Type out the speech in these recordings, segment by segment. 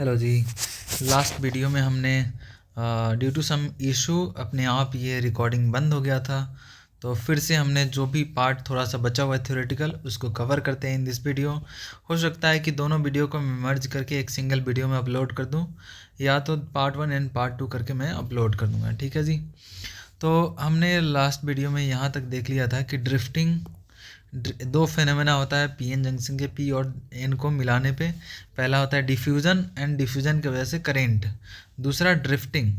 Hello जी। Last video में हमने due to some issue अपने आप ये रिकॉर्डिंग बंद हो गया था, तो फिर से हमने जो भी पार्ट थोड़ा सा बचा हुआ है थ्योरेटिकल उसको कवर करते हैं इन दिस वीडियो। हो सकता है कि दोनों वीडियो को मैं मर्ज करके एक सिंगल वीडियो में अपलोड कर दूं, या तो पार्ट 1 एंड पार्ट 2 करके मैं अपलोड कर दूंगा। ठीक है जी। तो हमने लास्ट वीडियो में यहाँ तक देख लिया था कि ड्रिफ्टिंग दो फेनोमेना होता है पी एन जंक्शन के पी और एन को मिलाने पे। पहला होता है डिफ्यूज़न, एंड डिफ्यूज़न की वजह से करेंट। दूसरा ड्रिफ्टिंग,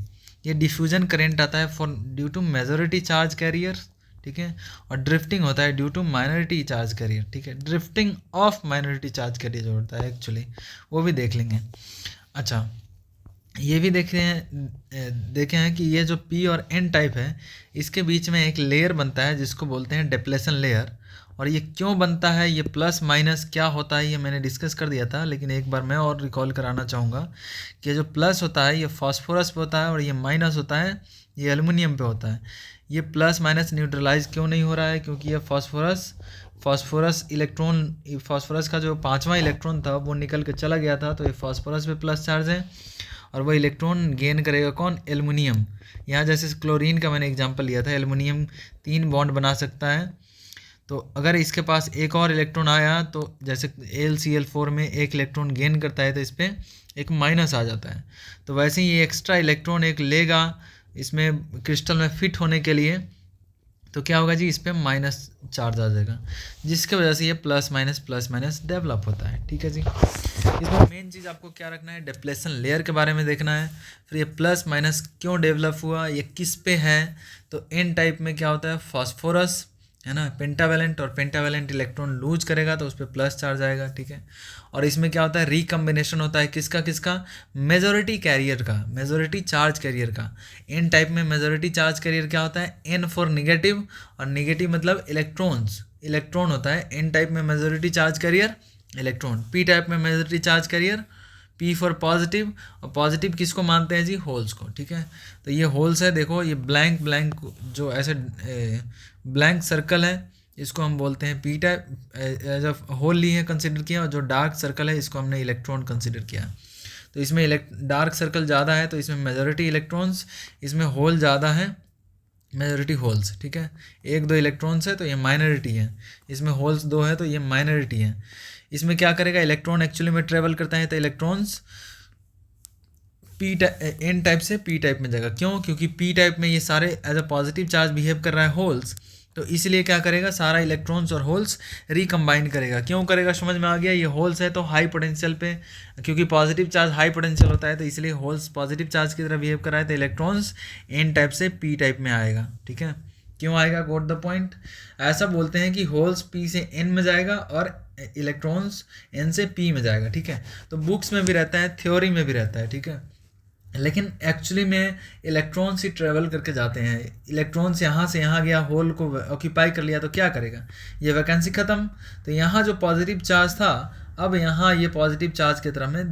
ये डिफ्यूज़न करेंट आता है for due to majority charge carrier, ठीक है। और ड्रिफ्टिंग होता है due to minority charge carrier, ठीक है। Drifting of minority charge carrier जो होता है एक्चुअली, वो भी देख लेंगे। अच्छा, ये भी देखे हैं कि ये जो पी और एन टाइप है इसके बीच में एक लेयर बनता है जिसको बोलते हैं डिप्लेशन लेयर। और ये क्यों बनता है, ये प्लस माइनस क्या होता है, ये मैंने डिस्कस कर दिया था, लेकिन एक बार मैं और रिकॉल कराना चाहूँगा कि ये जो प्लस होता है ये फास्फोरस पे होता है और ये माइनस होता है ये एल्युमिनियम पे होता है। ये प्लस माइनस न्यूट्रलाइज क्यों नहीं हो रहा है, क्योंकि ये फास्फोरस का जो 5वां इलेक्ट्रॉन था वो निकल के चला गया था, तो ये फास्फोरस पे प्लस चार्ज है और वह इलेक्ट्रॉन गेन करेगा कौन, एल्युमिनियम। यहाँ जैसे क्लोरीन का मैंने एग्जांपल लिया था, एल्युमिनियम 3 बॉन्ड बना सकता है, तो अगर इसके पास एक और इलेक्ट्रॉन आया तो जैसे AlCl4 में एक इलेक्ट्रॉन गेन करता है तो इस पर एक माइनस आ जाता है। तो वैसे ही ये एक्स्ट्रा इलेक्ट्रॉन एक लेगा इसमें क्रिस्टल में फिट होने के लिए, तो क्या होगा जी, इस पर माइनस चार्ज आ जाएगा, जिसकी वजह से ये प्लस माइनस डेवलप होता है। ठीक है जी। इसमें मेन चीज़ आपको क्या रखना है, डिप्लेशन लेयर के बारे में देखना है। फिर ये प्लस माइनस क्यों डेवलप हुआ, ये किस पे है। तो एन टाइप में क्या होता है, फास्फोरस है ना, पेंटावेलेंट, और पेंटावेलेंट इलेक्ट्रॉन लूज करेगा तो उस पर प्लस चार्ज आएगा। ठीक है। और इसमें क्या होता है, रिकम्बिनेशन होता है किसका मेजॉरिटी कैरियर का, मेजॉरिटी चार्ज कैरियर का। एन टाइप में मेजॉरिटी चार्ज कैरियर क्या होता है, एन फॉर निगेटिव, और निगेटिव मतलब इलेक्ट्रॉन होता है। एन टाइप में majority charge carrier electron, P type में majority charge carrier P for positive, और पॉजिटिव किसको मानते हैं जी, होल्स को। ठीक है। तो ये होल्स है, देखो ये ब्लैंक जो ऐसे ब्लैंक सर्कल है इसको हम बोलते हैं P type, as a hole लिए कंसिडर किया, और जो डार्क सर्कल है इसको हमने इलेक्ट्रॉन कंसिडर किया। तो इसमें डार्क सर्कल ज़्यादा है तो इसमें मेजॉरिटी इलेक्ट्रॉन्स, इसमें होल ज़्यादा है, मेजॉरिटी होल्स। ठीक है। 1-2 इलेक्ट्रॉन्स है तो ये माइनॉरिटी है, इसमें होल्स 2 है तो ये माइनॉरिटी है। इसमें क्या करेगा, इलेक्ट्रॉन एक्चुअली में ट्रेवल करता है तो इलेक्ट्रॉन्स एन टाइप से पी टाइप में जाएगा। क्यों, क्योंकि पी टाइप में ये सारे as a positive charge behave कर रहा है होल्स, तो इसलिए क्या करेगा, सारा इलेक्ट्रॉन्स और होल्स रिकम्बाइन करेगा। क्यों करेगा, समझ में आ गया। ये होल्स है तो हाई पोटेंशियल पे, क्योंकि पॉजिटिव चार्ज हाई पोटेंशियल होता है तो इसलिए होल्स पॉजिटिव चार्ज की तरह बिहेव कर रहा है, तो इलेक्ट्रॉन्स एन टाइप से पी टाइप में आएगा। ठीक है। क्यों आएगा, गॉट द पॉइंट। ऐसा बोलते हैं कि होल्स पी से एन में जाएगा और इलेक्ट्रॉन्स एन से पी में जाएगा। ठीक है। तो बुक्स में भी रहता है, थ्योरी में भी रहता है। ठीक है। लेकिन एक्चुअली में इलेक्ट्रॉन्स ही ट्रेवल करके जाते हैं। इलेक्ट्रॉन्स यहाँ से यहाँ गया, होल को ऑक्यूपाई कर लिया तो क्या करेगा, ये वैकेंसी ख़त्म। तो यहाँ जो पॉजिटिव चार्ज था अब यहाँ ये पॉजिटिव चार्ज की तरह में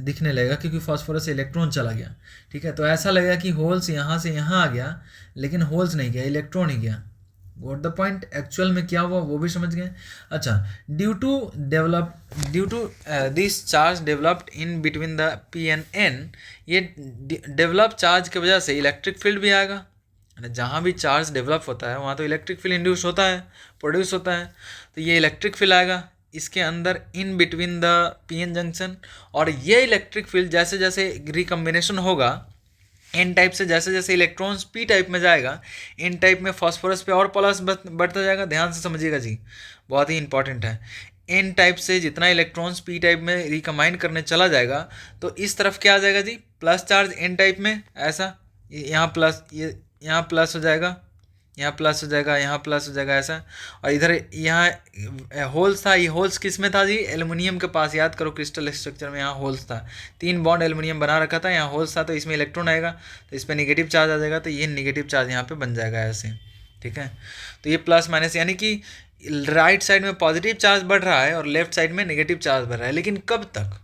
दिखने लगेगा, क्योंकि फास्फोरस से इलेक्ट्रॉन चला गया। ठीक है। तो ऐसा लगेगा कि होल्स यहाँ से यहाँ आ गया, लेकिन होल्स नहीं गया, इलेक्ट्रॉन ही गया। Got the point. एक्चुअल में क्या हुआ वो भी समझ गए। अच्छा, due to this charge developed in between the P and N, ये डेवलप चार्ज की वजह से इलेक्ट्रिक फील्ड भी आएगा। जहाँ भी चार्ज डेवलप होता है वहाँ तो इलेक्ट्रिक फील्ड इंड्यूस होता है, प्रोड्यूस होता है, तो ये इलेक्ट्रिक फील्ड आएगा इसके अंदर in between the P N junction. और ये इलेक्ट्रिक फील्ड जैसे जैसे रिकम्बिनेशन होगा एन टाइप से, जैसे जैसे इलेक्ट्रॉन्स पी टाइप में जाएगा, एन टाइप में फास्फोरस पे और प्लस बढ़ता जाएगा। ध्यान से समझिएगा जी, बहुत ही इंपॉर्टेंट है। एन टाइप से जितना इलेक्ट्रॉन्स पी टाइप में रिकम्बाइन करने चला जाएगा तो इस तरफ क्या आ जाएगा जी, प्लस चार्ज एन टाइप में, ऐसा यहाँ प्लस, ये यहाँ प्लस हो जाएगा, यहाँ प्लस हो जाएगा, यहाँ प्लस हो जाएगा, ऐसा। और इधर यहाँ होल्स था, ये होल्स किस में था जी, एल्युमिनियम के पास। याद करो क्रिस्टल स्ट्रक्चर में यहाँ होल्स था, 3 बॉन्ड एल्युमिनियम बना रखा था, यहाँ होल्स था, तो इसमें इलेक्ट्रॉन आएगा तो इस पर निगेटिव चार्ज आ जाएगा, तो ये निगेटिव चार्ज यहाँ पे बन जाएगा ऐसे। ठीक है। तो ये प्लस माइनस, यानी कि राइट साइड में पॉजिटिव चार्ज बढ़ रहा है और लेफ्ट साइड में नेगेटिव चार्ज बढ़ रहा है। लेकिन कब तक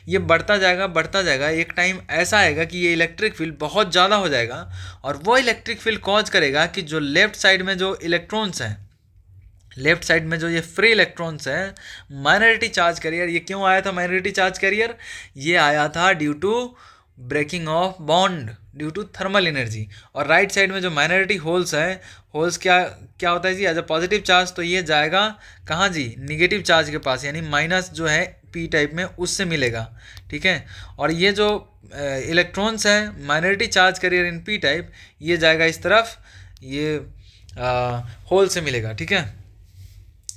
ये बढ़ता जाएगा, एक टाइम ऐसा आएगा कि ये इलेक्ट्रिक फील्ड बहुत ज़्यादा हो जाएगा, और वो इलेक्ट्रिक फील्ड कॉज करेगा कि जो लेफ्ट साइड में जो इलेक्ट्रॉन्स हैं लेफ्ट साइड में जो ये फ्री इलेक्ट्रॉन्स है माइनॉरिटी चार्ज कैरियर, ये क्यों आया था माइनॉरिटी चार्ज कैरियर? ये आया था due to breaking of bond due to thermal energy. और राइट साइड में जो माइनॉरिटी होल्स है, होल्स क्या क्या होता है जी? एज अ पॉजिटिव चार्ज, तो ये जाएगा कहाँ जी? निगेटिव चार्ज के पास, यानी माइनस जो है पी टाइप में उससे मिलेगा, ठीक है। और ये जो इलेक्ट्रॉन्स है minority charge carrier in P type, ये जाएगा इस तरफ, ये होल से मिलेगा, ठीक है।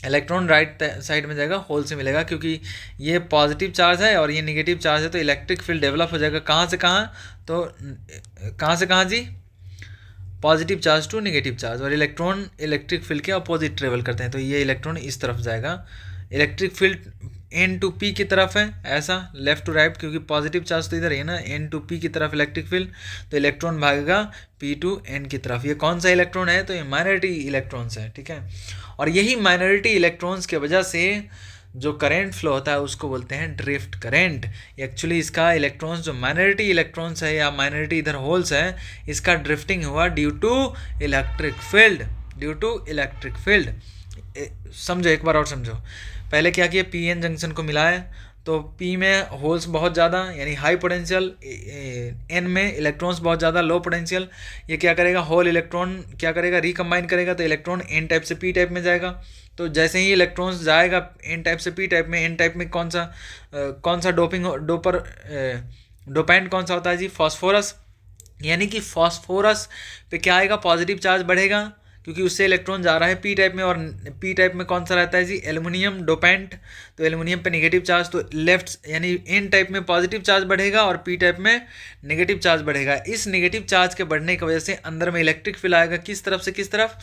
इलेक्ट्रॉन राइट साइड में जाएगा, होल से मिलेगा, क्योंकि ये पॉजिटिव चार्ज है और ये निगेटिव चार्ज है, तो इलेक्ट्रिक फील्ड डेवलप हो जाएगा कहाँ से कहाँ? तो कहाँ से कहाँ जी? Positive charge to negative charge, और इलेक्ट्रॉन इलेक्ट्रिक फील्ड के अपोजिट ट्रेवल करते हैं, तो ये इलेक्ट्रॉन इस तरफ जाएगा। Electric field N to P की तरफ है, ऐसा लेफ्ट टू राइट, क्योंकि पॉजिटिव चार्ज तो इधर है ना, एन टू पी की तरफ इलेक्ट्रिक फील्ड, तो इलेक्ट्रॉन भागेगा पी टू एन की तरफ। ये कौन सा इलेक्ट्रॉन है? तो ये माइनॉरिटी इलेक्ट्रॉन्स है, ठीक है। और यही माइनॉरिटी इलेक्ट्रॉन्स की वजह से जो करंट फ्लो होता है उसको बोलते हैं ड्रिफ्ट करंट। एक्चुअली इसका इलेक्ट्रॉन्स जो माइनॉरिटी इलेक्ट्रॉन्स है या माइनॉरिटी इधर होल्स है, इसका ड्रिफ्टिंग हुआ due to electric field, due to electric field. समझो, एक बार और समझो। पहले क्या किया? पी एन जंक्शन को मिलाया, तो पी में होल्स बहुत ज़्यादा यानी हाई पोटेंशियल, एन में इलेक्ट्रॉन्स बहुत ज़्यादा लो पोटेंशियल। ये क्या करेगा? होल इलेक्ट्रॉन क्या करेगा? रिकम्बाइन करेगा, तो इलेक्ट्रॉन एन टाइप से पी टाइप में जाएगा। तो जैसे ही इलेक्ट्रॉन्स जाएगा एन टाइप से पी टाइप में, एन टाइप में कौन सा डोपेंट कौन सा होता है जी? फॉस्फोरस। यानी कि फॉस्फोरस पे क्या आएगा? पॉजिटिव चार्ज बढ़ेगा, क्योंकि उससे इलेक्ट्रॉन जा रहा है पी टाइप में, और पी टाइप में कौन सा रहता है जी? Aluminium dopant. तो एल्युमिनियम पे नेगेटिव चार्ज, तो लेफ्ट यानी एन टाइप में पॉजिटिव चार्ज बढ़ेगा और पी टाइप में नेगेटिव चार्ज बढ़ेगा। इस नेगेटिव चार्ज के बढ़ने की वजह से अंदर में इलेक्ट्रिक फील्ड आएगा, किस तरफ से किस तरफ?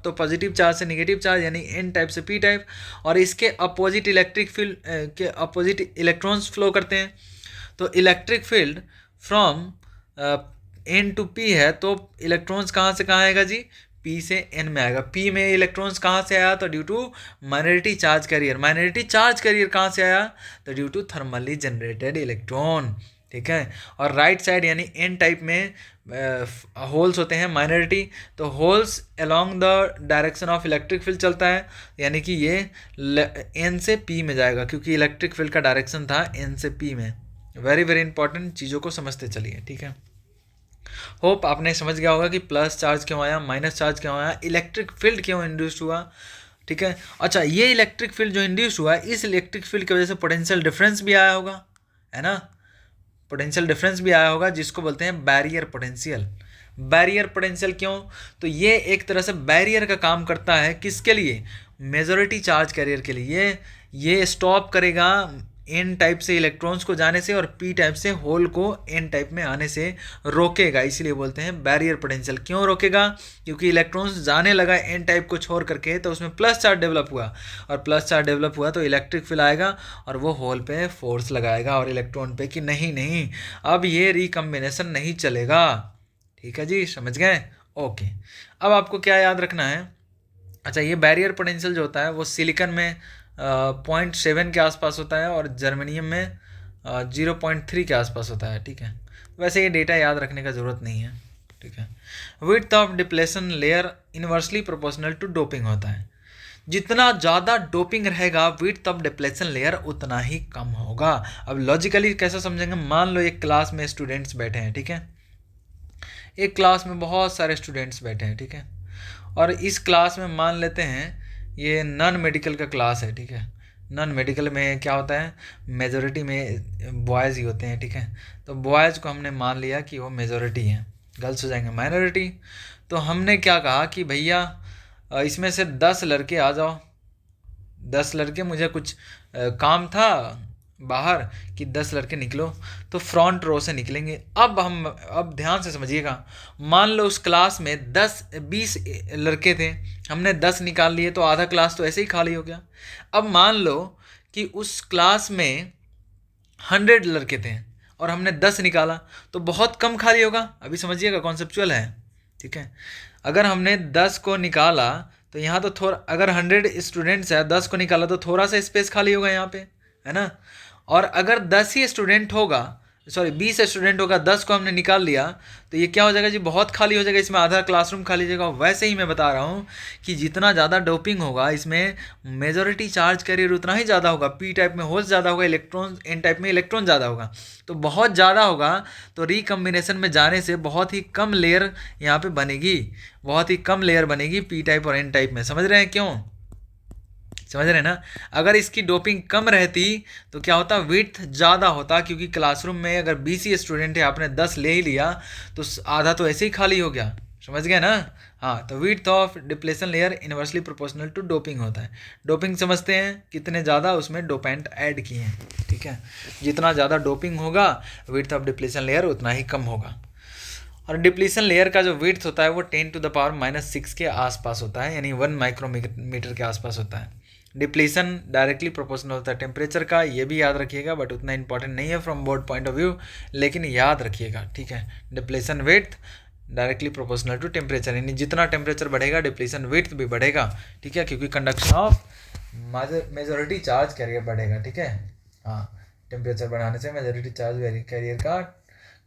तो पॉजिटिव चार्ज से नेगेटिव चार्ज, यानी एन टाइप से पी टाइप, और इसके अपोजिट इलेक्ट्रिक फील्ड के अपोजिट इलेक्ट्रॉन्स फ्लो करते हैं। तो electric field from N to P है, तो इलेक्ट्रॉन्स कहाँ से कहाँ आएगा जी? पी से एन में आएगा। पी में इलेक्ट्रॉन्स कहाँ से आया? तो due to minority charge carrier. Minority charge carrier कहाँ से आया? तो due to thermally generated electron, ठीक है। और राइट साइड यानी एन टाइप में होल्स होते हैं माइनॉरिटी, तो holes along the direction of electric field चलता है, यानी कि ये एन से पी में जाएगा, क्योंकि इलेक्ट्रिक फील्ड का डायरेक्शन था एन से पी में। वेरी वेरी इंपॉर्टेंट, चीज़ों को समझते चलिए, ठीक है। होप आपने समझ गया होगा कि प्लस चार्ज क्यों आया, माइनस चार्ज क्यों आया, इलेक्ट्रिक फील्ड क्यों इंड्यूस हुआ, ठीक है। अच्छा, ये इलेक्ट्रिक फील्ड जो इंड्यूस हुआ, इस इलेक्ट्रिक फील्ड की वजह से पोटेंशियल डिफरेंस भी आया होगा, है ना। पोटेंशियल डिफरेंस भी आया होगा, जिसको बोलते हैं बैरियर पोटेंशियल। बैरियर पोटेंशियल क्यों? तो ये एक तरह से बैरियर का काम करता है, किसके लिए? मेजॉरिटी चार्ज कैरियर के लिए। ये स्टॉप करेगा एन टाइप से इलेक्ट्रॉन्स को जाने से, और पी टाइप से होल को एन टाइप में आने से रोकेगा, इसीलिए बोलते हैं बैरियर पोटेंशियल। क्यों रोकेगा? क्योंकि इलेक्ट्रॉन्स जाने लगा एन टाइप को छोड़ करके, तो उसमें प्लस चार्ज डेवलप हुआ, और प्लस चार्ज डेवलप हुआ तो इलेक्ट्रिक फील्ड आएगा, और वो होल पे फोर्स लगाएगा और इलेक्ट्रॉन पे कि नहीं नहीं अब ये रिकम्बिनेशन नहीं चलेगा, ठीक है जी, समझ गए? ओके। अब आपको क्या याद रखना है? अच्छा, ये बैरियर पोटेंशियल जो होता है वो सिलिकन में 0.7 के आसपास होता है, और जर्मेनियम में 0.3 के आसपास होता है, ठीक है। वैसे ये डेटा याद रखने का ज़रूरत नहीं है, ठीक है। Width of depletion layer inversely proportional to doping होता है। जितना ज़्यादा डोपिंग रहेगा विड्थ ऑफ डिप्लेशन लेयर उतना ही कम होगा। अब लॉजिकली कैसे समझेंगे? मान लो एक क्लास में स्टूडेंट्स बैठे हैं, ठीक है। एक क्लास में बहुत सारे स्टूडेंट्स बैठे हैं, ठीक है। और इस क्लास में मान लेते हैं ये नॉन मेडिकल का क्लास है, ठीक है। नॉन मेडिकल में क्या होता है? मेजॉरिटी में बॉयज़ ही होते हैं, ठीक है। तो बॉयज़ को हमने मान लिया कि वो मेजॉरिटी हैं, गर्ल्स हो जाएंगे माइनॉरिटी। तो हमने क्या कहा कि भैया इसमें से 10 लड़के आ जाओ, 10 लड़के, मुझे कुछ काम था बाहर कि 10 लड़के निकलो, तो फ्रंट रो से निकलेंगे। अब ध्यान से समझिएगा, मान लो उस क्लास में 10-20 लड़के थे, हमने 10 निकाल लिए, तो आधा क्लास तो ऐसे ही खाली हो गया। अब मान लो कि उस क्लास में 100 लड़के थे और हमने 10 निकाला, तो बहुत कम खाली होगा। अभी समझिएगा, कॉन्सेप्चुअल है, ठीक है। अगर हमने 10 को निकाला तो यहाँ तो थोड़ा, अगर 100 स्टूडेंट्स है, 10 को निकाला तो थोड़ा सा स्पेस खाली होगा यहाँ पे, है ना। और अगर 10 ही स्टूडेंट होगा, सॉरी 20 स्टूडेंट होगा, 10 को हमने निकाल लिया तो ये क्या हो जाएगा जी, बहुत खाली हो जाएगा, इसमें आधा क्लासरूम खाली हो जाएगा। वैसे ही मैं बता रहा हूँ कि जितना ज़्यादा डोपिंग होगा इसमें मेजॉरिटी चार्ज कैरियर उतना ही ज़्यादा होगा। पी टाइप में होल्स ज़्यादा होगा, इलेक्ट्रॉन एन टाइप में इलेक्ट्रॉन ज़्यादा होगा। तो बहुत ज़्यादा होगा तो रिकम्बिनेशन में जाने से बहुत ही कम लेयर यहाँ पे बनेगी, बहुत ही कम लेयर बनेगी पी टाइप और एन टाइप में। समझ रहे हैं क्यों? समझ रहे हैं ना? अगर इसकी डोपिंग कम रहती तो क्या होता, विड्थ ज़्यादा होता, क्योंकि क्लासरूम में अगर 20 ही स्टूडेंट है, आपने 10 ले ही लिया तो आधा तो ऐसे ही खाली हो गया। समझ गए ना? हाँ, तो width of depletion layer inversely proportional to doping होता है। डोपिंग समझते हैं, कितने ज़्यादा उसमें डोपेंट ऐड किए हैं। ठीक है, जितना ज़्यादा डोपिंग होगा विड्थ ऑफ डिप्लेशन लेयर उतना ही कम होगा। और डिप्लीशन लेयर का जो विड्थ होता है वो 10⁻⁻6 के आसपास होता है, यानी 1 माइक्रोमीटर के आसपास होता है। डिप्लीशन डायरेक्टली प्रोपोर्शनल होता है टेम्परेचर का, ये भी याद रखिएगा, बट उतना इंपॉर्टेंट नहीं है from board point of view, लेकिन याद रखिएगा। ठीक है, depletion width directly proportional to temperature, यानी जितना टेम्परेचर बढ़ेगा डिप्लीशन विड्थ भी बढ़ेगा। ठीक है, क्योंकि conduction of majority charge carrier बढ़ेगा। ठीक है, हाँ, टेम्परेचर बढ़ाने से मेजॉरिटी चार्ज कैरियर का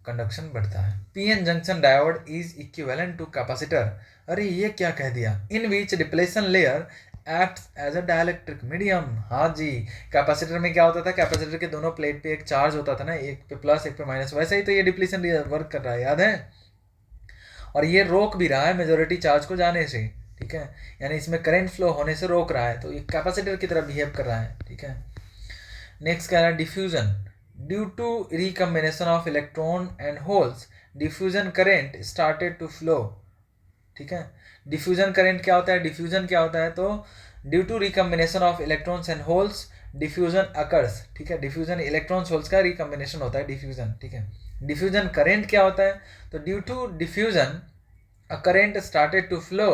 कंडक्शन बढ़ता है। PN junction diode is equivalent to capacitor. अरे ये क्या कह दिया, in which depletion layer acts as a dielectric medium. हाँ जी, कैपेसिटर में क्या होता था, कैपेसिटर के दोनों प्लेट पे एक चार्ज होता था ना, एक पे प्लस एक पे माइनस, वैसे ही तो ये डिप्लीशन वर्क कर रहा है, याद है? और ये रोक भी रहा है मेजॉरिटी चार्ज को जाने से। ठीक है, यानी इसमें करंट फ्लो होने से रोक रहा है, तो ये कैपेसिटर की तरह बिहेव कर रहा है। ठीक है, नेक्स्ट क्या है, diffusion. Due to recombination of electron and holes diffusion current started to flow. ठीक है, डिफ्यूजन करंट क्या होता है, डिफ्यूजन क्या होता है, तो due to recombination of electrons and holes diffusion occurs. ठीक है, डिफ्यूजन इलेक्ट्रॉन्स होल्स का रिकम्बिनेशन होता है डिफ्यूजन। ठीक है, डिफ्यूजन करंट क्या होता है, तो due to diffusion a current started to flow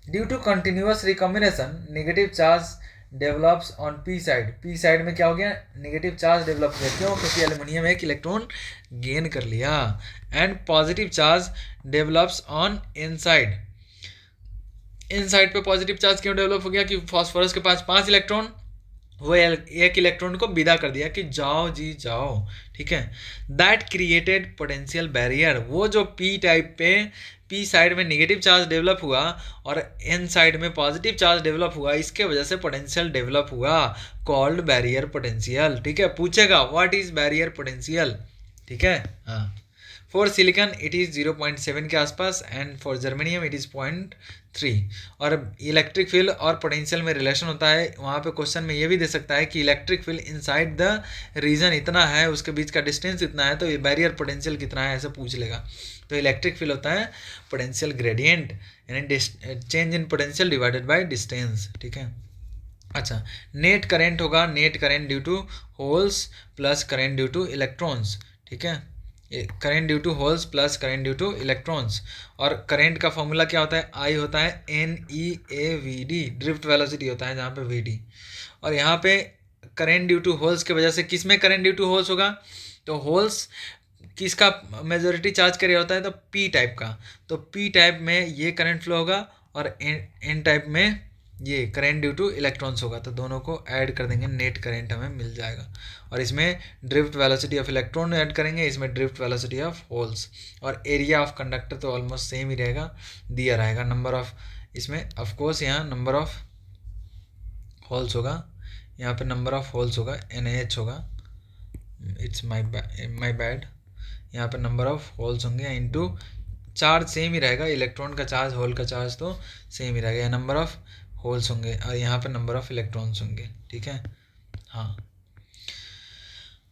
due to continuous recombination negative charge develops on P side. P side में क्या हो गया, नेगेटिव चार्ज डेवलप हो गया। क्यों? क्योंकि एल्युमिनियम एक इलेक्ट्रॉन गेन कर लिया। And positive charge develops on in side. In side पे पॉजिटिव चार्ज क्यों डेवलप हो गया, कि फॉस्फोरस के पास 5 इलेक्ट्रॉन, वो एक इलेक्ट्रॉन को विदा कर दिया कि जाओ जी जाओ। ठीक है, दैट क्रिएटेड पोटेंशियल बैरियर। वो जो पी टाइप पे पी साइड में नेगेटिव चार्ज डेवलप हुआ और एन साइड में पॉजिटिव चार्ज डेवलप हुआ, इसके वजह से पोटेंशियल डेवलप हुआ, कॉल्ड बैरियर पोटेंशियल। ठीक है, पूछेगा व्हाट इज बैरियर पोटेंशियल। ठीक है, हाँ, फॉर सिलिकॉन इट इज़ 0.7 के आसपास and for germanium it is 0.3। और इलेक्ट्रिक फील्ड और पोटेंशियल में रिलेशन होता है। वहाँ पे क्वेश्चन में ये भी दे सकता है कि electric field inside the region इतना है, उसके बीच का डिस्टेंस इतना है, तो ये बैरियर पोटेंशियल कितना है, ऐसा पूछ लेगा। तो इलेक्ट्रिक फील्ड होता है पोटेंशियल ग्रेडियंट, यानी change in potential divided by distance. ठीक है, अच्छा, नेट करेंट होगा, net current due to holes plus current due to electrons. ठीक है, current due to holes plus current due to electrons. और करेंट का फॉर्मूला क्या होता है, आई होता है NeAVD, ड्रिफ्ट वेलोसिटी होता है जहाँ पे VD। और यहाँ पे करेंट ड्यू टू होल्स की वजह से किस में करेंट ड्यू टू होल्स होगा, तो होल्स किसका मेजॉरिटी चार्ज कैरियर होता है, तो पी टाइप का। तो पी टाइप में ये करंट फ्लो होगा और एन टाइप में ये करंट ड्यू टू इलेक्ट्रॉन्स होगा, तो दोनों को ऐड कर देंगे, नेट करंट हमें मिल जाएगा। और इसमें drift velocity of electron add करेंगे, इसमें ड्रिफ्ट वेलोसिटी ऑफ होल्स। और एरिया ऑफ कंडक्टर तो ऑलमोस्ट सेम ही रहेगा, दिया रहेगा। नंबर ऑफ, इसमें ऑफकोर्स यहाँ नंबर ऑफ होल्स होगा, यहाँ पे नंबर ऑफ होल्स होगा, NaH होगा, इट्स माई बैड। यहाँ पे नंबर ऑफ होल्स होंगे इनटू चार्ज सेम ही रहेगा, इलेक्ट्रॉन का चार्ज होल का चार्ज तो सेम ही रहेगा, नंबर ऑफ होल्स होंगे और यहाँ पे नंबर ऑफ इलेक्ट्रॉन्स होंगे। ठीक है, हाँ,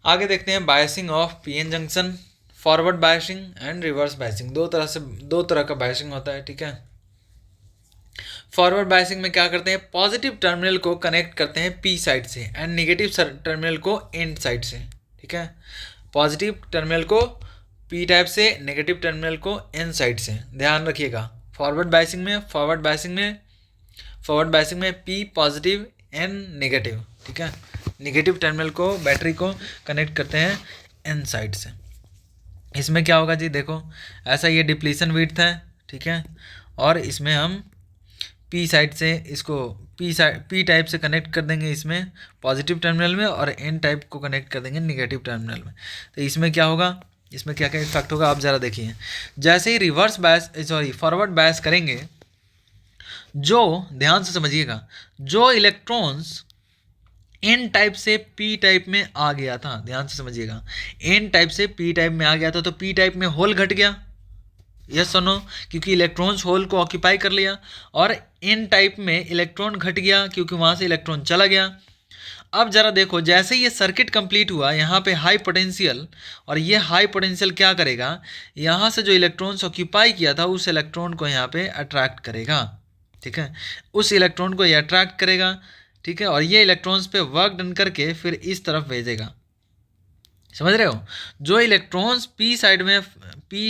आगे देखते हैं biasing of PN junction, forward biasing and reverse biasing. दो तरह का बायसिंग होता है। ठीक है, फॉरवर्ड बायसिंग में क्या करते हैं, पॉजिटिव टर्मिनल को कनेक्ट करते हैं पी साइड से एंड नेगेटिव टर्मिनल को एन साइड से। ठीक है, पॉजिटिव टर्मिनल को पी टाइप से, नेगेटिव टर्मिनल को एन साइड से। ध्यान रखिएगा, फॉरवर्ड बायसिंग में पी पॉजिटिव एन नेगेटिव। ठीक है, नेगेटिव टर्मिनल को, बैटरी को कनेक्ट करते हैं एन साइड से। इसमें क्या होगा जी, देखो ऐसा ये डिप्लीशन विड्थ है। ठीक है, और इसमें हम पी साइड से इसको पी टाइप से कनेक्ट कर देंगे इसमें पॉजिटिव टर्मिनल में, और एन टाइप को कनेक्ट कर देंगे निगेटिव टर्मिनल में। तो इसमें क्या होगा, इसमें क्या क्या इफेक्ट होगा आप ज़रा देखिए। जैसे ही रिवर्स बायस फॉरवर्ड बायस करेंगे, जो ध्यान से समझिएगा, जो इलेक्ट्रॉन्स एन टाइप से पी टाइप में आ गया था, ध्यान से समझिएगा, एन टाइप से पी टाइप में आ गया था, तो पी टाइप में होल घट गया, यस और नो, क्योंकि इलेक्ट्रॉन्स होल को ऑक्यूपाई कर लिया। और एन टाइप में इलेक्ट्रॉन घट गया क्योंकि वहाँ से इलेक्ट्रॉन चला गया। अब जरा देखो, जैसे ये सर्किट कंप्लीट हुआ, यहाँ पे हाई पोटेंशियल, और ये हाई पोटेंशियल क्या करेगा, यहाँ से जो इलेक्ट्रॉन्स ऑक्यूपाई किया था उस इलेक्ट्रॉन को यहाँ पे अट्रैक्ट करेगा, ठीक है, उस इलेक्ट्रॉन को ये अट्रैक्ट करेगा, ठीक है, और ये इलेक्ट्रॉन्स पे वर्क डन करके फिर इस तरफ भेजेगा। समझ रहे हो, जो इलेक्ट्रॉन्स पी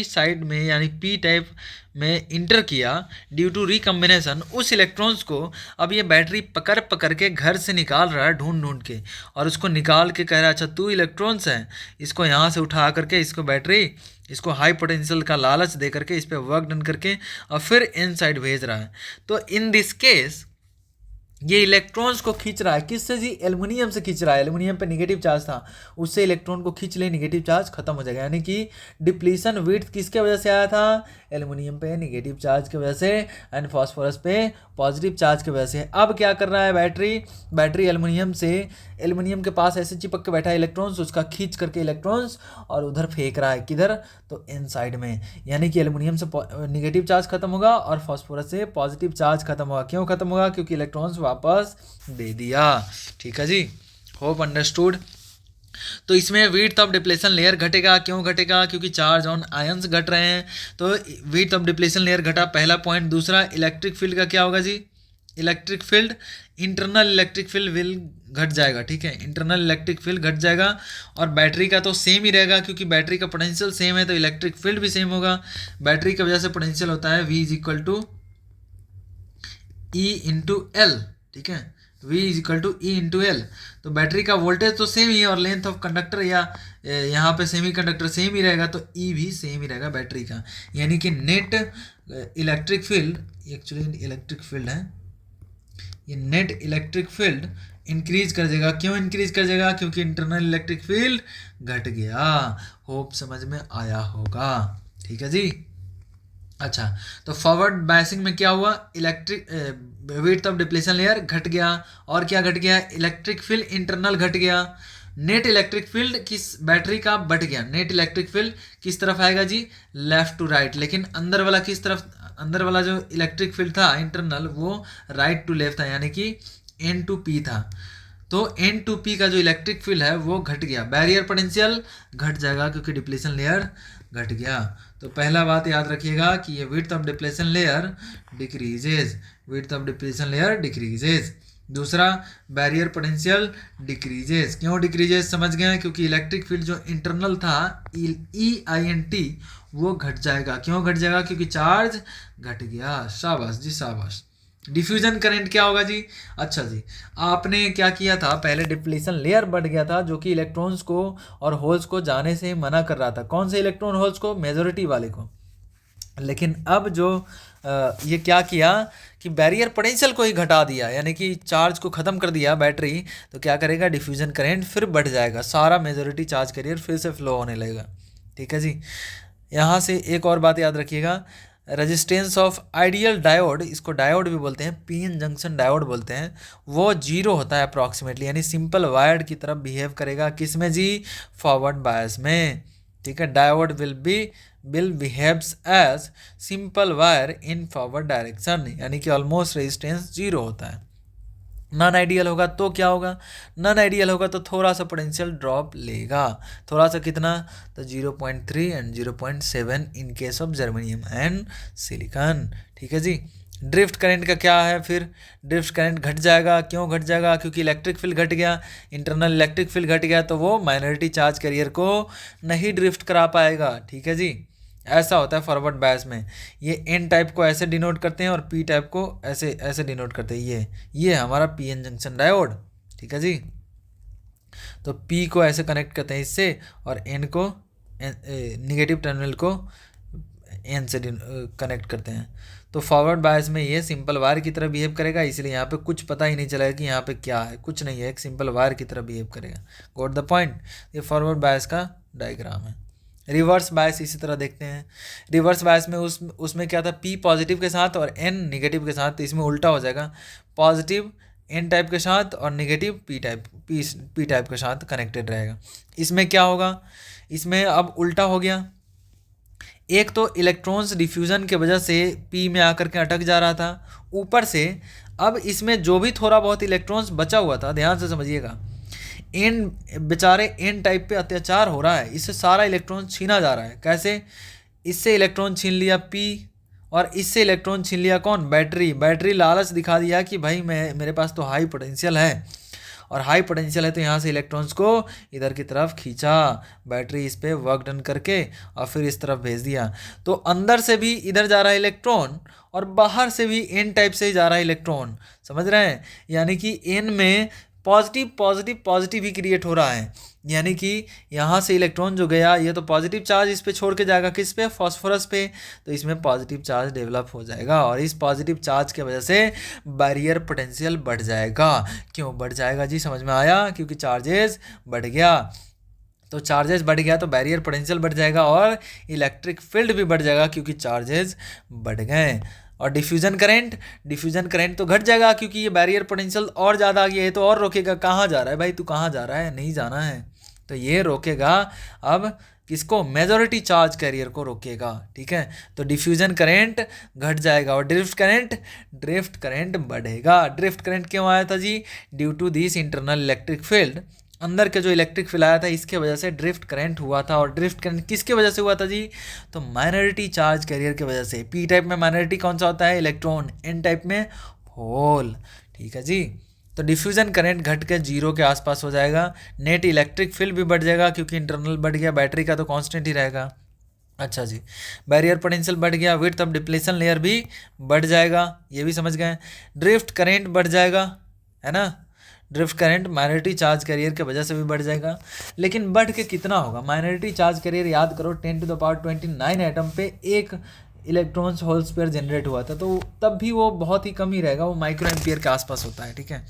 साइड में यानी पी टाइप में इंटर किया ड्यू टू रिकम्बिनेशन, उस इलेक्ट्रॉन्स को अब ये बैटरी पकड़ पकड़ के घर से निकाल रहा है, ढूंढ ढूंढ के, और उसको निकाल के कह रहा है अच्छा तू इलेक्ट्रॉन्स हैं, इसको यहाँ से उठा करके इसको बैटरी, इसको हाई पोटेंशियल का लालच दे करके इस पर वर्क डन करके और फिर इन साइड भेज रहा है। तो इन दिस केस ये इलेक्ट्रॉन्स को खींच रहा है, किससे जी, एल्युमिनियम से खींच रहा है। एल्युमिनियम पे नेगेटिव चार्ज था, उससे इलेक्ट्रॉन को खींच ले, नेगेटिव चार्ज खत्म हो जाएगा। यानी कि डिप्लीशन विड्थ किसके वजह से आया था, एल्युमिनियम पे नेगेटिव चार्ज की वजह से, एंड फास्फोरस पे पॉजिटिव चार्ज की वजह से। अब क्या कर रहा है बैटरी एल्युमिनियम के पास ऐसे चिपक के बैठा है इलेक्ट्रॉन्स, उसका खींच करके इलेक्ट्रॉन्स और उधर फेंक रहा है, किधर, तो इन साइड में। यानी कि एल्युमिनियम से नेगेटिव चार्ज खत्म होगा और फास्फोरस से पॉजिटिव चार्ज खत्म होगा। क्यों खत्म होगा, क्योंकि इलेक्ट्रॉन्स वापस दे दिया। ठीक है जी, होप अंडरस्टूड। तो इसमें विड्थ ऑफ डिप्लेशन लेयर घटेगा, क्यों घटेगा, क्योंकि चार्ज ऑन आयंस घट रहे हैं, तो विड्थ ऑफ डिप्लेशन लेयर घटा, पहला पॉइंट। दूसरा, इलेक्ट्रिक फील्ड का क्या होगा जी, electric field, internal electric field will घट जाएगा, ठीक है, इंटरनल इलेक्ट्रिक फील्ड घट जाएगा। और बैटरी का तो सेम ही रहेगा, क्योंकि बैटरी का पोटेंशियल सेम है, तो इलेक्ट्रिक फील्ड भी सेम होगा। बैटरी की वजह से पोटेंशियल होता है V is equal to E into L, ठीक है, V is equal to E into L. तो बैटरी का वोल्टेज तो सेम ही है, और लेंथ ऑफ कंडक्टर या यहाँ पे सेमी कंडक्टर सेम ही रहेगा, तो E भी सेम ही रहेगा बैटरी का। यानी कि net electric field, actually electric field है ये, नेट इलेक्ट्रिक फील्ड इंक्रीज कर जाएगा। क्यों इंक्रीज कर जाएगा, क्योंकि इंटरनल इलेक्ट्रिक फील्ड घट गया। होप समझ में आया होगा, ठीक है जी। अच्छा, तो फॉरवर्ड बायसिंग में क्या हुआ, electric width of depletion layer घट गया, और क्या घट गया, इलेक्ट्रिक फील्ड इंटरनल घट गया। नेट इलेक्ट्रिक फील्ड किस बैटरी का बढ़ गया, नेट इलेक्ट्रिक फील्ड किस तरफ आएगा जी, लेफ्ट टू राइट, लेकिन अंदर वाला किस तरफ, अंदर वाला जो इलेक्ट्रिक फील्ड था इंटरनल, वो राइट टू लेफ्ट था, यानी कि N टू P था। तो N टू P का जो इलेक्ट्रिक फील्ड है वो घट गया, बैरियर पोटेंशियल घट जाएगा क्योंकि डिप्लेशन लेयर घट गया। तो पहला बात याद रखिएगा कि ये width of depletion layer decreases, width of depletion layer decreases. दूसरा, बैरियर पोटेंशियल डिक्रीजेज। क्यों डिक्रीजेज, समझ गए, क्योंकि इलेक्ट्रिक फील्ड जो इंटरनल था EINT वो घट जाएगा। क्यों घट जाएगा, क्योंकि चार्ज घट गया। शाबाश जी शाबाश। डिफ्यूजन करंट क्या होगा जी, अच्छा जी, आपने क्या किया था, पहले डिप्लीशन लेयर बढ़ गया था जो कि इलेक्ट्रॉन्स को और होल्स को जाने से मना कर रहा था। कौन से इलेक्ट्रॉन होल्स को, मेजॉरिटी वाले को। लेकिन अब जो ये क्या किया कि बैरियर पोटेंशियल को ही घटा दिया, यानी कि चार्ज को ख़त्म कर दिया बैटरी, तो क्या करेगा, डिफ्यूजन करंट फिर बढ़ जाएगा, सारा मेजॉरिटी चार्ज कैरियर फिर से फ्लो होने लगेगा। ठीक है जी। यहाँ से एक और बात याद रखिएगा, रेजिस्टेंस ऑफ आइडियल डायोड, इसको डायोड भी बोलते हैं, पीएन जंक्शन डायोड बोलते हैं, वो 0 होता है अप्रॉक्सीमेटली, यानी सिंपल वायर्ड की तरफ बिहेव करेगा। किस में जी, फॉरवर्ड बायस में। ठीक है, diode will behaves as simple wire in forward direction, यानी कि ऑलमोस्ट रेजिस्टेंस 0 होता है। नॉन आइडियल होगा तो क्या होगा, नॉन आइडियल होगा तो थोड़ा सा पोटेंशियल ड्रॉप लेगा, थोड़ा सा कितना, तो 0.3 and 0.7 in case of germanium and silicon. ठीक है जी। ड्रिफ्ट करंट का क्या है, फिर ड्रिफ्ट करंट घट जाएगा। क्यों घट जाएगा, क्योंकि इलेक्ट्रिक फील्ड घट गया, इंटरनल इलेक्ट्रिक फील्ड घट गया, तो वो माइनॉरिटी चार्ज कैरियर को नहीं ड्रिफ्ट करा पाएगा। ठीक है जी, ऐसा होता है फॉरवर्ड बायस में। ये एन टाइप को ऐसे डिनोट करते हैं और पी टाइप को ऐसे ऐसे डिनोट करते हैं। ये हमारा पीएन जंक्शन डायोड। ठीक है जी। तो पी को ऐसे कनेक्ट करते हैं इससे, और एन को नेगेटिव टर्मिनल को एन से कनेक्ट करते हैं। तो फॉरवर्ड बायस में ये सिंपल वायर की तरह बिहेव करेगा, इसलिए यहाँ पे कुछ पता ही नहीं चलेगा कि यहाँ पे क्या है, कुछ नहीं है, एक सिंपल वायर की तरह बिहेव करेगा। Got the point. ये फॉरवर्ड बायस का डायग्राम है। रिवर्स बायस इसी तरह देखते हैं। रिवर्स बायस में उसमें क्या था, पी पॉजिटिव के साथ और एन निगेटिव के साथ, तो इसमें उल्टा हो जाएगा, पॉजिटिव एन टाइप के साथ और निगेटिव पी टाइप के साथ कनेक्टेड रहेगा। इसमें क्या होगा, इसमें अब उल्टा हो गया। एक तो इलेक्ट्रॉन्स डिफ्यूज़न के वजह से पी में आकर के अटक जा रहा था, ऊपर से अब इसमें जो भी थोड़ा बहुत इलेक्ट्रॉन्स बचा हुआ था, ध्यान से समझिएगा, एन बेचारे एन टाइप पे अत्याचार हो रहा है, इससे सारा इलेक्ट्रॉन छीना जा रहा है। कैसे, इससे इलेक्ट्रॉन छीन लिया पी और इससे इलेक्ट्रॉन छीन लिया कौन, बैटरी लालच दिखा दिया कि भाई मेरे पास तो हाई पोटेंशियल है, और हाई पोटेंशियल है तो यहाँ से इलेक्ट्रॉन्स को इधर की तरफ खींचा, बैटरी इस पर वर्क डन करके और फिर इस तरफ भेज दिया। तो अंदर से भी इधर जा रहा है इलेक्ट्रॉन और बाहर से भी एन टाइप से ही जा रहा है इलेक्ट्रॉन, समझ रहे हैं। यानी कि एन में पॉजिटिव ही क्रिएट हो रहा है, यानी कि यहाँ से इलेक्ट्रॉन जो गया ये तो पॉजिटिव चार्ज इस पे छोड़ के जाएगा, किस पे, फॉस्फोरस पे, तो इसमें पॉजिटिव चार्ज डेवलप हो जाएगा और इस पॉजिटिव चार्ज के वजह से बैरियर पोटेंशियल बढ़ जाएगा। क्यों बढ़ जाएगा जी, समझ में आया, क्योंकि चार्जेस बढ़ गया, तो चार्जेस बढ़ गया तो बैरियर पोटेंशियल बढ़ जाएगा और इलेक्ट्रिक फील्ड भी बढ़ जाएगा क्योंकि चार्जेस बढ़ गए। और डिफ्यूजन करंट तो घट जाएगा क्योंकि ये बैरियर पोटेंशियल और ज़्यादा आ गया है, तो और रोकेगा। कहाँ जा रहा है भाई, तू कहाँ जा रहा है, नहीं जाना है, तो ये रोकेगा अब किसको, मेजॉरिटी चार्ज कैरियर को रोकेगा, ठीक है। तो डिफ्यूजन करंट घट जाएगा और ड्रिफ्ट करंट बढ़ेगा। ड्रिफ्ट करंट क्यों आया था जी, due to this internal electric field, अंदर के जो इलेक्ट्रिक फील्ड आया था इसके वजह से ड्रिफ्ट करंट हुआ था। और ड्रिफ्ट करंट किसके वजह से हुआ था जी, तो माइनॉरिटी चार्ज कैरियर की वजह से। पी टाइप में माइनॉरिटी कौन सा होता है, इलेक्ट्रॉन, एन टाइप में होल, ठीक है जी। तो डिफ्यूजन करंट घट के 0 के आसपास हो जाएगा। नेट इलेक्ट्रिक फील्ड भी बढ़ जाएगा क्योंकि इंटरनल बढ़ गया, बैटरी का तो कांस्टेंट ही रहेगा। अच्छा जी, बैरियर पोटेंशियल बढ़ गया, विड्थ ऑफ डिप्लेशन लेयर भी बढ़ जाएगा, ये भी समझ गए। ड्रिफ्ट करंट बढ़ जाएगा, है ना, drift current minority charge career की वजह से भी बढ़ जाएगा। लेकिन बढ़ के कितना होगा, माइनॉरिटी चार्ज कैरियर याद करो 10⁻29 एटम पे एक इलेक्ट्रॉन्स होल स्पेयर जनरेट हुआ था, तो तब भी वो बहुत ही कम ही रहेगा, वो माइक्रो एम्पियर के आसपास होता है, ठीक है।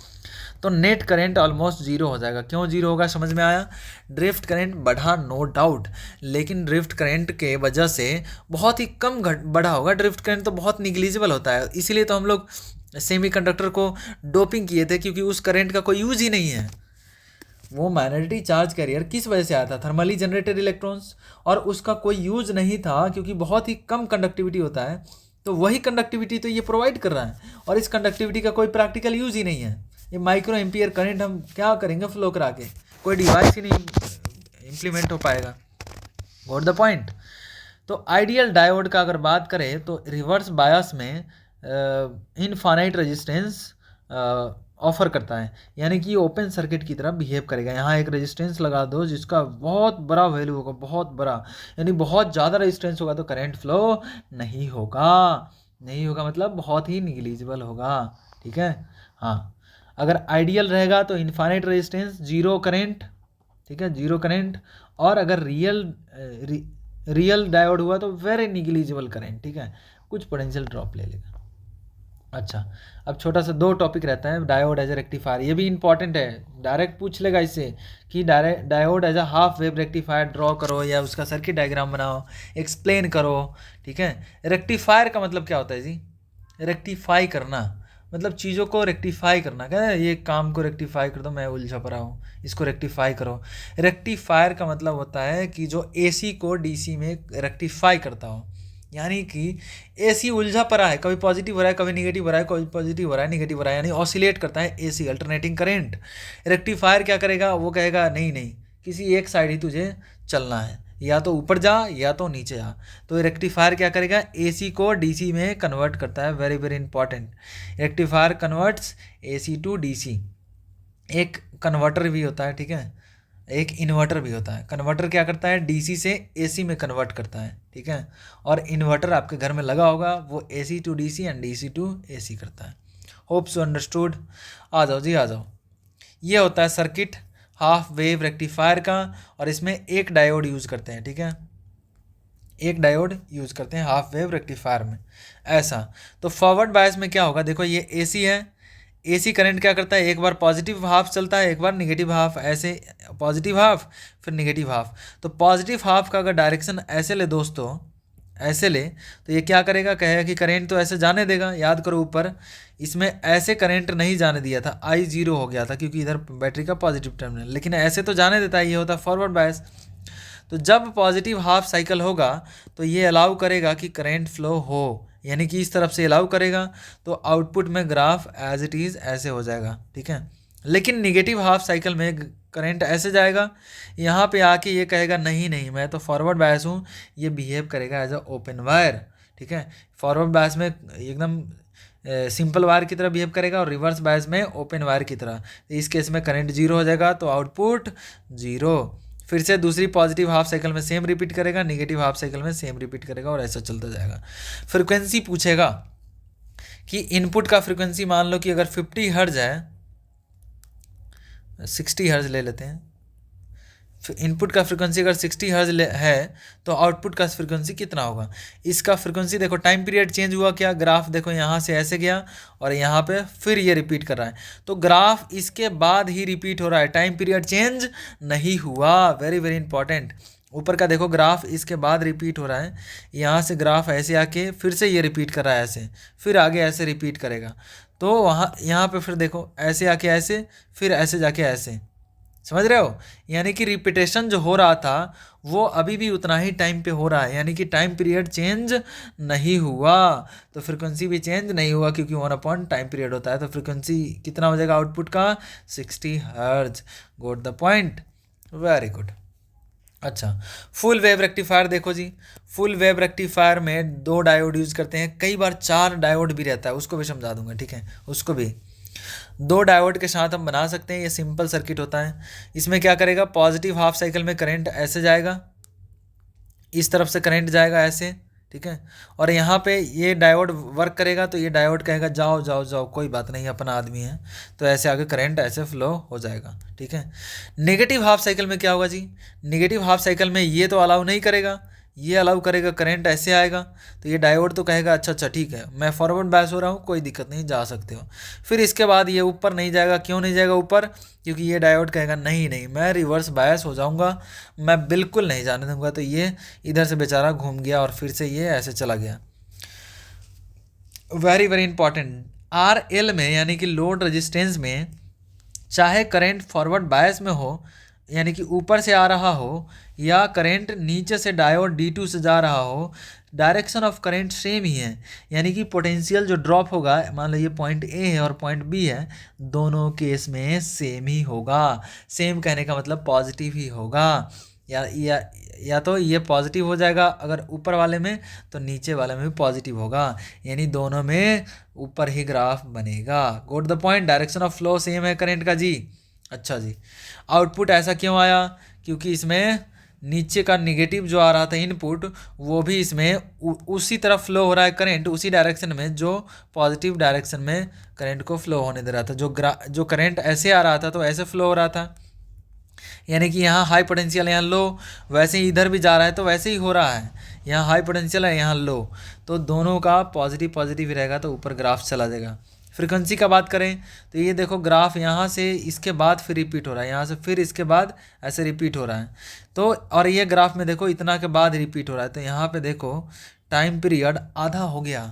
तो नेट करंट ऑलमोस्ट 0 हो जाएगा। क्यों 0 होगा, समझ में आया। ड्रिफ्ट करंट बढ़ा नो डाउट, लेकिन ड्रिफ्ट करंट के वजह से बहुत ही कम बढ़ा होगा। ड्रिफ्ट करंट तो बहुत निग्लिजिबल होता है, इसीलिए तो हम लोग सेमीकंडक्टर को डोपिंग किए थे, क्योंकि उस करंट का कोई यूज ही नहीं है। वो माइनॉरिटी चार्ज कैरियर किस वजह से आया था, थर्मली जनरेटेड इलेक्ट्रॉन्स, और उसका कोई यूज नहीं था क्योंकि बहुत ही कम कंडक्टिविटी होता है। तो वही कंडक्टिविटी तो ये प्रोवाइड कर रहा है, और इस कंडक्टिविटी का कोई प्रैक्टिकल यूज ही नहीं है। ये माइक्रो एम्पियर करंट हम क्या करेंगे फ्लो करा के, कोई डिवाइस ही नहीं इम्प्लीमेंट हो पाएगा। Got the point. तो आइडियल डायोड का अगर बात करें तो रिवर्स बायस में इनफाइनाइट रेजिस्टेंस ऑफर करता है, यानी कि ओपन सर्किट की तरह बिहेव करेगा। यहाँ एक रेजिस्टेंस लगा दो जिसका बहुत बड़ा वैल्यू होगा, बहुत बड़ा, यानी बहुत ज़्यादा रेजिस्टेंस होगा तो करंट फ्लो नहीं होगा मतलब बहुत ही निग्लिजिबल होगा, ठीक है। हाँ, अगर आइडियल रहेगा तो इनफाइनाइट रेजिस्टेंस, जीरो करंट, ठीक है, जीरो करंट। और अगर रियल डायोड हुआ तो वेरी निग्लिजिबल करंट, ठीक है, कुछ पोटेंशियल ड्रॉप ले लेगा। अच्छा, अब छोटा सा 2 टॉपिक रहता है, डायोड एज ए रेक्टिफायर, ये भी इंपॉर्टेंट है, डायरेक्ट पूछ लेगा इससे कि diode as a half wave rectifier draw करो या उसका सर्किट डायग्राम बनाओ, एक्सप्लेन करो, ठीक है। रेक्टिफायर का मतलब क्या होता है जी, रेक्टिफाई करना, मतलब चीज़ों को रेक्टिफाई करना, क्या है, ये काम को रेक्टिफाई कर दो, मैं उलझा पड़ा हूँ, इसको रेक्टिफाई करो। रेक्टिफायर का मतलब होता है कि जो एसी को डीसी में रेक्टिफाई करता हो, यानी कि एसी उलझा पड़ा है, कभी पॉजिटिव हो रहा है, कभी निगेटिव हो रहा है, कभी पॉजिटिव हो रहा है, निगेटिव हो रहा है, यानी ऑसिलेट करता है एसी, अल्टरनेटिंग करंट। रेक्टिफायर क्या करेगा, वो कहेगा नहीं, किसी एक साइड ही तुझे चलना है, या तो ऊपर जा या तो नीचे जा। तो रेक्टिफायर क्या करेगा, एसी को डीसी में कन्वर्ट करता है, very very important. Rectifier converts AC to DC. एक कन्वर्टर भी होता है, ठीक है, एक इन्वर्टर भी होता है। कन्वर्टर क्या करता है, डीसी से एसी में कन्वर्ट करता है, ठीक है। और इन्वर्टर आपके घर में लगा होगा, वो AC to DC and DC to AC करता है। Hopes you understood. आ जाओ जी, आ जाओ। ये होता है सर्किट हाफ वेव रेक्टिफायर का, और इसमें एक डायोड यूज़ करते हैं, ठीक है, एक डायोड यूज़ करते हैं हाफ वेव रेक्टिफायर में ऐसा। तो फॉरवर्ड बायस में क्या होगा, देखो ये एसी है, एसी करंट क्या करता है, एक बार पॉजिटिव हाफ चलता है, एक बार निगेटिव हाफ, ऐसे पॉजिटिव हाफ फिर निगेटिव हाफ। तो पॉजिटिव हाफ का अगर डायरेक्शन ऐसे ले दोस्तों, ऐसे ले, तो ये क्या करेगा, कहेगा कि करंट तो ऐसे जाने देगा। याद करो ऊपर इसमें ऐसे करंट नहीं जाने दिया था, आई जीरो हो गया था क्योंकि इधर बैटरी का पॉजिटिव टर्मिनल, लेकिन ऐसे तो जाने देता है, ये होता है फॉरवर्ड बायस। तो जब पॉजिटिव हाफ साइकिल होगा तो ये अलाउ करेगा कि करंट फ्लो हो, यानी कि इस तरफ से अलाउ करेगा, तो आउटपुट में ग्राफ एज इट इज़ ऐसे हो जाएगा, ठीक है। लेकिन निगेटिव हाफ साइकिल में करंट ऐसे जाएगा, यहाँ पे आके ये कहेगा नहीं नहीं मैं तो फॉरवर्ड बायस हूँ, ये बिहेव करेगा एज अ ओपन वायर, ठीक है। फॉरवर्ड बायस में एकदम सिंपल वायर की तरह बिहेव करेगा और रिवर्स बायस में ओपन वायर की तरह। इस केस में करंट जीरो हो जाएगा तो आउटपुट जीरो। फिर से दूसरी पॉजिटिव हाफ साइकिल में सेम रिपीट करेगा, निगेटिव हाफ साइकिल में सेम रिपीट करेगा और ऐसा चलता जाएगा। फ्रिक्वेंसी पूछेगा कि इनपुट का फ्रिक्वेंसी मान लो कि अगर 50 हर्ज है, 60 हर्ज ले लेते हैं, इनपुट का फ्रिक्वेंसी अगर 60 हर्ज है तो आउटपुट का फ्रिक्वेंसी कितना होगा। इसका फ्रिक्वेंसी देखो टाइम पीरियड चेंज हुआ क्या, ग्राफ देखो यहाँ से ऐसे गया और यहाँ पे फिर ये रिपीट कर रहा है, तो ग्राफ इसके बाद ही रिपीट हो रहा है, टाइम पीरियड चेंज नहीं हुआ। वेरी वेरी इंपॉर्टेंट, ऊपर का देखो ग्राफ इसके बाद रिपीट हो रहा है, यहाँ से ग्राफ ऐसे आके फिर से ये रिपीट कर रहा है ऐसे, फिर आगे ऐसे रिपीट करेगा, तो वहाँ यहाँ पे फिर देखो ऐसे आके ऐसे, फिर ऐसे जाके ऐसे, समझ रहे हो। यानी कि रिपीटेशन जो हो रहा था वो अभी भी उतना ही टाइम पे हो रहा है, यानी कि टाइम पीरियड चेंज नहीं हुआ, तो फ्रिक्वेंसी भी चेंज नहीं हुआ क्योंकि 1 टाइम पीरियड होता है। तो फ्रिक्वेंसी कितना हो जाएगा आउटपुट का, 60 हर्ज। गोट द पॉइंट, वेरी गुड। अच्छा, फुल वेव रेक्टिफायर देखो जी, फुल वेव रेक्टिफायर में 2 डायोड यूज़ करते हैं, कई बार 4 डायोड भी रहता है, उसको भी समझा दूंगा, ठीक है। उसको भी 2 डायोड के साथ हम बना सकते हैं, ये सिंपल सर्किट होता है। इसमें क्या करेगा, पॉजिटिव हाफ साइकिल में करंट ऐसे जाएगा, इस तरफ से करंट जाएगा ऐसे, ठीक है। और यहाँ पे ये डायोड वर्क करेगा, तो ये डायोड कहेगा जाओ जाओ जाओ कोई बात नहीं अपना आदमी है, तो ऐसे आगे करंट ऐसे फ्लो हो जाएगा, ठीक है। नेगेटिव हाफ साइकिल में क्या होगा जी, नेगेटिव हाफ साइकिल में ये तो अलाउ नहीं करेगा, ये अलाउ करेगा, करंट ऐसे आएगा, तो ये डायोड तो कहेगा अच्छा अच्छा ठीक है मैं फॉरवर्ड बायस हो रहा हूँ, कोई दिक्कत नहीं जा सकते हो। फिर इसके बाद ये ऊपर नहीं जाएगा, क्यों नहीं जाएगा ऊपर, क्योंकि ये डायोड कहेगा नहीं नहीं मैं रिवर्स बायस हो जाऊँगा, मैं बिल्कुल नहीं जाने दूंगा, तो ये इधर से बेचारा घूम गया और फिर से ये ऐसे चला गया। वेरी वेरी इंपॉर्टेंट, RL में यानी कि लोड रेजिस्टेंस में चाहे करंट फॉरवर्ड बायस में हो, यानी कि ऊपर से आ रहा हो, या करंट नीचे से डायोड D2 से जा रहा हो, डायरेक्शन ऑफ करंट सेम ही है, यानी कि पोटेंशियल जो ड्रॉप होगा, मान लो ये पॉइंट A है और पॉइंट B है, दोनों केस में सेम ही होगा। सेम कहने का मतलब पॉजिटिव ही होगा, या तो ये पॉजिटिव हो जाएगा अगर ऊपर वाले में, तो नीचे वाले में भी पॉजिटिव होगा, यानी दोनों में ऊपर ही ग्राफ बनेगा। गोट the point, direction of flow same है करंट का जी। अच्छा जी, आउटपुट ऐसा क्यों आया, क्योंकि इसमें नीचे का निगेटिव जो आ रहा था इनपुट, वो भी इसमें उसी तरफ फ्लो हो रहा है करंट, उसी डायरेक्शन में जो पॉजिटिव डायरेक्शन में करंट को फ्लो होने दे रहा था। जो करंट ऐसे आ रहा था तो ऐसे फ्लो हो रहा था, यानी कि यहाँ हाई पोटेंशियल यहाँ लो, वैसे ही इधर भी जा रहा है तो वैसे ही हो रहा है, यहाँ हाई पोटेंशियल है यहाँ लो, तो दोनों का पॉजिटिव पॉजिटिव ही रहेगा, तो ऊपर ग्राफ चला जाएगा। फ्रीक्वेंसी का बात करें तो ये देखो ग्राफ यहाँ से इसके बाद फिर रिपीट हो रहा है, यहाँ से फिर इसके बाद ऐसे रिपीट हो रहा है, तो और ये ग्राफ में देखो इतना के बाद रिपीट हो रहा है, तो यहाँ पे देखो टाइम पीरियड आधा हो गया,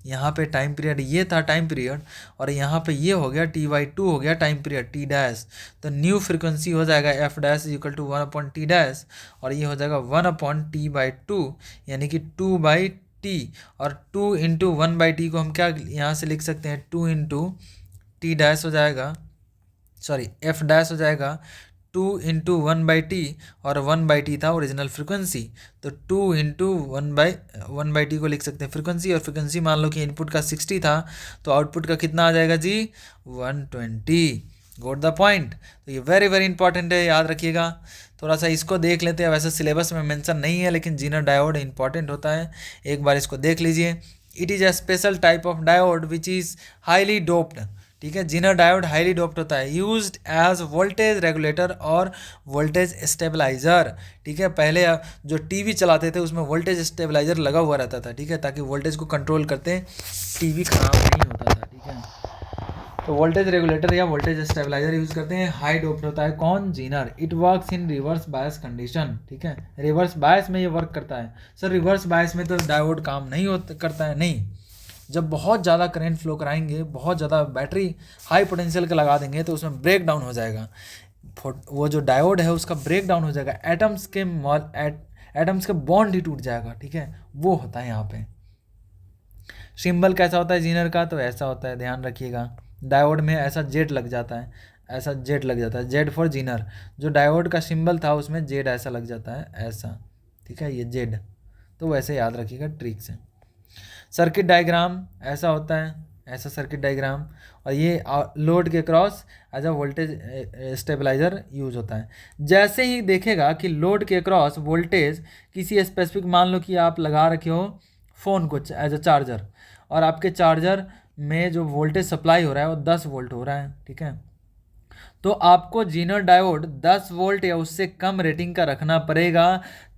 यहाँ पे टाइम पीरियड ये था टाइम पीरियड, और यहाँ पे ये हो गया T/2 हो गया टाइम पीरियड T डैश, तो न्यू फ्रीक्वेंसी हो जाएगा F dash equal to 1/T dash, और ये हो जाएगा 1/T/2 यानी कि 2/T, और 2 इंटू 1/T को हम क्या यहाँ से लिख सकते हैं, 2 इंटू T डैश हो जाएगा, सॉरी F डैश हो जाएगा 2 इंटू 1/T, और 1/T था ओरिजिनल फ्रिक्वेंसी, तो 2 इंटू 1/T को लिख सकते हैं फ्रिक्वेंसी, और फ्रिक्वेंसी मान लो कि इनपुट का 60 था तो आउटपुट का कितना आ जाएगा जी, 120। गोट द पॉइंट। तो ये वेरी वेरी इंपॉर्टेंट है, याद रखिएगा। थोड़ा सा इसको देख लेते हैं, वैसे सिलेबस में मेंशन नहीं है लेकिन जीनर डायोड इंपॉर्टेंट होता है, एक बार इसको देख लीजिए। It is a special type of diode which is highly doped, ठीक है। जीनर डायोड हाईली डोप्ड होता है, यूज्ड एज वोल्टेज रेगुलेटर और वोल्टेज स्टेबलाइजर। ठीक है, पहले जो टीवी चलाते थे उसमें वोल्टेज स्टेबलाइजर लगा हुआ रहता था, ठीक है, ताकि वोल्टेज को कंट्रोल करते टीवी खराब नहीं होता था। ठीक है, तो वोल्टेज रेगुलेटर या वोल्टेज स्टेबलाइजर यूज करते हैं। हाई डोप्ड होता है कौन? Zener. It works in reverse bias condition. ठीक है, रिवर्स बायस में ये वर्क करता है। सर रिवर्स बायस में तो डायोड काम नहीं करता है, नहीं। जब बहुत ज़्यादा करंट फ्लो कराएंगे, बहुत ज़्यादा बैटरी हाई पोटेंशियल का लगा देंगे तो उसमें ब्रेक डाउन हो जाएगा, वो जो डायोड है उसका ब्रेक डाउन हो जाएगा, एटम्स के बॉन्ड ही टूट जाएगा। ठीक है, वो होता है यहाँ पे। सिंबल कैसा होता है जीनर का? तो ऐसा होता है, ध्यान रखिएगा। डायोड में ऐसा जेड लग जाता है, ऐसा जेड लग जाता है, जेड फॉर जीनर। जो डायोड का सिंबल था उसमें जेड ऐसा लग जाता है, ऐसा। ठीक है, ये जेड, तो वैसे याद रखिएगा ट्रिक से। सर्किट डायग्राम ऐसा होता है, ऐसा सर्किट डायग्राम, और ये लोड के across as a voltage stabiliser use होता है। जैसे ही देखेगा कि लोड के क्रॉस वोल्टेज किसी स्पेसिफिक, मान लो कि आप लगा रखे हो फ़ोन को एज अ चार्जर, और आपके चार्जर में जो वोल्टेज सप्लाई हो रहा है वो 10 वोल्ट हो रहा है। ठीक है, तो आपको जीनर डायोड 10 वोल्ट या उससे कम रेटिंग का रखना पड़ेगा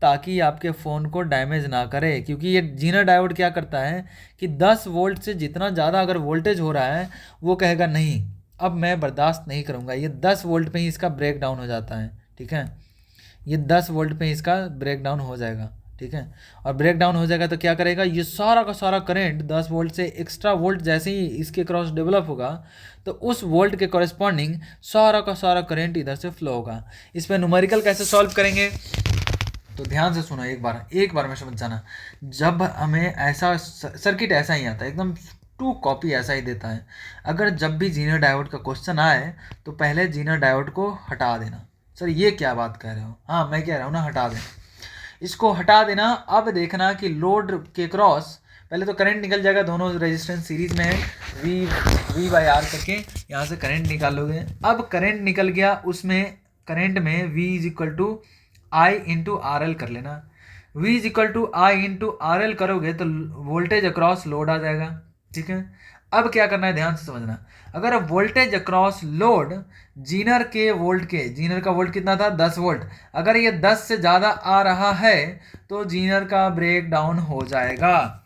ताकि आपके फ़ोन को डैमेज ना करे। क्योंकि ये जीनर डायोड क्या करता है कि 10 वोल्ट से जितना ज़्यादा अगर वोल्टेज हो रहा है वो कहेगा नहीं, अब मैं बर्दाश्त नहीं करूँगा। ये 10 वोल्ट पे ही इसका ब्रेक डाउन हो जाता है। ठीक है, ये 10 वोल्ट पे इसका ब्रेक डाउन हो जाएगा। ठीक है, और ब्रेक डाउन हो जाएगा तो क्या करेगा, ये सारा का सारा करंट 10 वोल्ट से एक्स्ट्रा वोल्ट जैसे ही इसके क्रॉस डेवलप होगा तो उस वोल्ट के कॉरेस्पॉन्डिंग सारा का सारा करंट इधर से फ्लो होगा। इस पर न्यूमेरिकल कैसे सॉल्व करेंगे? तो ध्यान से सुनो, एक बार में समझ जाना। जब हमें ऐसा सर्किट ऐसा ही आता है, एकदम टू कॉपी ऐसा ही देता है, अगर जब भी जीनर डायोड का क्वेश्चन आए तो पहले जीनर डायोड को हटा देना। सर ये क्या बात कह रहे हो? हाँ मैं कह रहा हूँ ना, हटा देना, इसको हटा देना। अब देखना कि लोड के क्रॉस पहले तो करंट निकल जाएगा, दोनों रेजिस्टेंस सीरीज में है, वी बाई आर करके यहाँ से करंट निकालोगे। अब करंट निकल गया, उसमें करंट में V is equal to I into R L कर लेना। V is equal to I into R L करोगे तो वोल्टेज अक्रॉस लोड आ जाएगा। ठीक है, अब क्या करना है ध्यान से समझना। अगर वोल्टेज अक्रॉस लोड जीनर का वोल्ट कितना था? 10 वोल्ट। अगर ये 10 से ज़्यादा आ रहा है तो जीनर का ब्रेक डाउन हो जाएगा।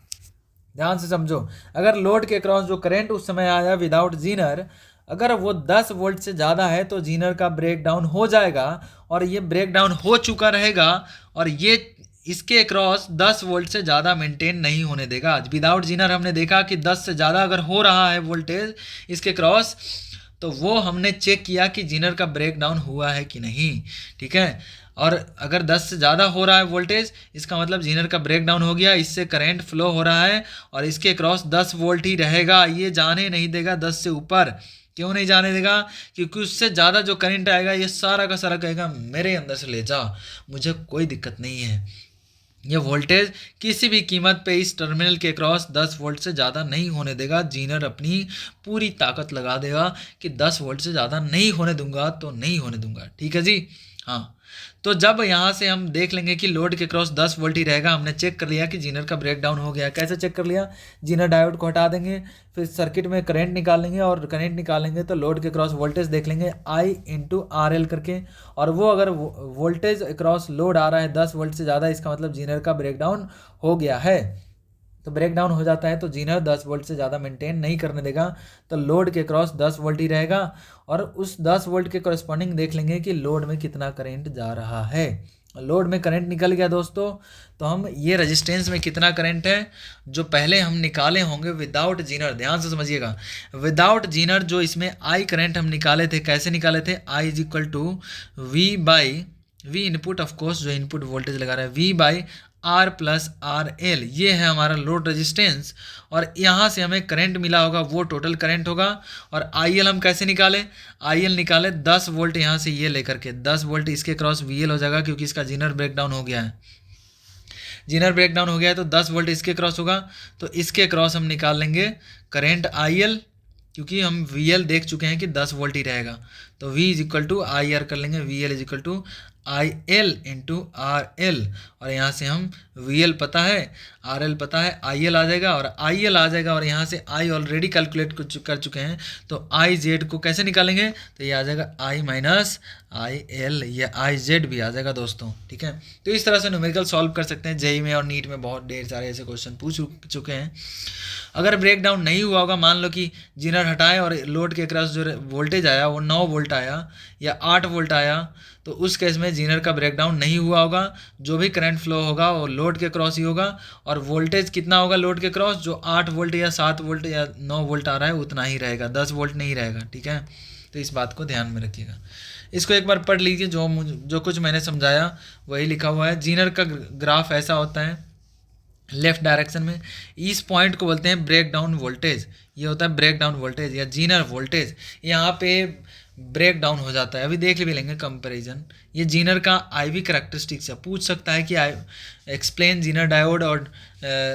ध्यान से समझो, अगर लोड के अक्रॉस जो करंट उस समय आया विदाउट जीनर, अगर वो 10 वोल्ट से ज़्यादा है तो जीनर का ब्रेक डाउन हो जाएगा, और ये ब्रेक डाउन हो चुका रहेगा, और ये इसके अक्रॉस 10 वोल्ट से ज़्यादा मेंटेन नहीं होने देगा। विदाउट जीनर हमने देखा कि 10 से ज़्यादा अगर हो रहा है वोल्टेज इसके क्रॉस, तो वो हमने चेक किया कि जीनर का ब्रेक डाउन हुआ है कि नहीं। ठीक है, और अगर 10 से ज़्यादा हो रहा है वोल्टेज, इसका मतलब जीनर का ब्रेक डाउन हो गया, इससे करंट फ्लो हो रहा है और इसके क्रॉस 10 वोल्ट ही रहेगा, ये जाने नहीं देगा 10 से ऊपर। क्यों नहीं जाने देगा? क्योंकि उससे ज़्यादा जो करंट आएगा ये सारा का सारा कहेगा मेरे अंदर से ले जा, मुझे कोई दिक्कत नहीं है। ये वोल्टेज किसी भी कीमत पे इस टर्मिनल के क्रॉस 10 वोल्ट से ज़्यादा नहीं होने देगा। जीनर अपनी पूरी ताकत लगा देगा कि 10 वोल्ट से ज़्यादा नहीं होने दूंगा तो नहीं होने दूंगा। ठीक है जी, हाँ। तो जब यहाँ से हम देख लेंगे कि लोड के क्रॉस 10 वोल्ट ही रहेगा, हमने चेक कर लिया कि जीनर का ब्रेक डाउन हो गया। कैसे चेक कर लिया? जीनर डायोड को हटा देंगे, फिर सर्किट में करंट निकालेंगे, और करंट निकालेंगे तो लोड के क्रॉस वोल्टेज देख लेंगे I इंटू आर एल करके, और वो अगर वोल्टेज क्रॉस लोड आ रहा है 10 वोल्ट से ज़्यादा, इसका मतलब जीनर का ब्रेक डाउन हो गया है। तो ब्रेक डाउन हो जाता है तो जीनर 10 वोल्ट से ज़्यादा मेंटेन नहीं करने देगा, तो लोड के क्रॉस 10 वोल्ट ही रहेगा, और उस 10 वोल्ट के कॉरेस्पॉन्डिंग देख लेंगे कि लोड में कितना करंट जा रहा है। लोड में करंट निकल गया दोस्तों, तो हम ये रेजिस्टेंस में कितना करंट है जो पहले हम निकाले होंगे विदाउट जीनर, ध्यान से समझिएगा, विदाउट जीनर जो इसमें आई करंट हम निकाले थे, कैसे निकाले थे? I is equal to V by V input, of course जो इनपुट वोल्टेज लगा रहा है, V by R plus R L, ये है हमारा लोड रेजिस्टेंस, और यहाँ से हमें करंट मिला होगा वो टोटल करंट होगा। और आई एल हम कैसे निकाले? आई एल निकाले 10 वोल्ट यहाँ से ये लेकर के, 10 वोल्ट इसके क्रॉस वी एल हो जाएगा, क्योंकि इसका जीनर ब्रेकडाउन हो गया है। जीनर ब्रेकडाउन हो गया है तो 10 वोल्ट इसके क्रॉस होगा, तो इसके क्रॉस हम निकाल लेंगे करंट आई एल, क्योंकि हम वी एल देख चुके हैं कि 10 वोल्ट ही रहेगा, तो V is equal to I R कर लेंगे, V L is equal to I L into R L, और यहाँ से हम वी एल पता है, आर एल पता है, आई एल आ जाएगा और आई एल आ जाएगा, और यहाँ से आई ऑलरेडी कैलकुलेट कर चुके हैं, तो आई जेड को कैसे निकालेंगे, तो ये आ जाएगा आई माइनस आई एल, ये आई जेड भी आ जाएगा दोस्तों। ठीक है, तो इस तरह से न्यूमेरिकल सॉल्व कर सकते हैं। जेई में और नीट में बहुत ढेर सारे ऐसे क्वेश्चन पूछ चुके हैं। अगर ब्रेक डाउन नहीं हुआ होगा, मान लो कि जीनर हटाए और लोड के अक्रॉस जो वोल्टेज आया वो 9 वोल्ट आया या 8 वोल्ट आया, तो उस केस में जीनर का ब्रेकडाउन नहीं हुआ होगा, जो भी करंट फ्लो होगा वो लोड के क्रॉस ही होगा, और वोल्टेज कितना होगा लोड के क्रॉस, जो 8 वोल्ट या 7 वोल्ट या 9 वोल्ट आ रहा है उतना ही रहेगा, 10 वोल्ट नहीं रहेगा। ठीक है, तो इस बात को ध्यान में रखिएगा। इसको एक बार पढ़ लीजिए, जो कुछ मैंने समझाया वही लिखा हुआ है। जीनर का ग्राफ ऐसा होता है लेफ्ट डायरेक्शन में, इस पॉइंट को बोलते हैं ब्रेक डाउन वोल्टेज, ये होता है ब्रेक डाउन वोल्टेज या जीनर वोल्टेज, यहाँ पे ब्रेक डाउन हो जाता है। अभी देख भी लेंगे कंपैरिजन। ये जीनर का आईवी कैरेक्टरिस्टिक्स है, पूछ सकता है कि एक्सप्लेन जीनर डायोड और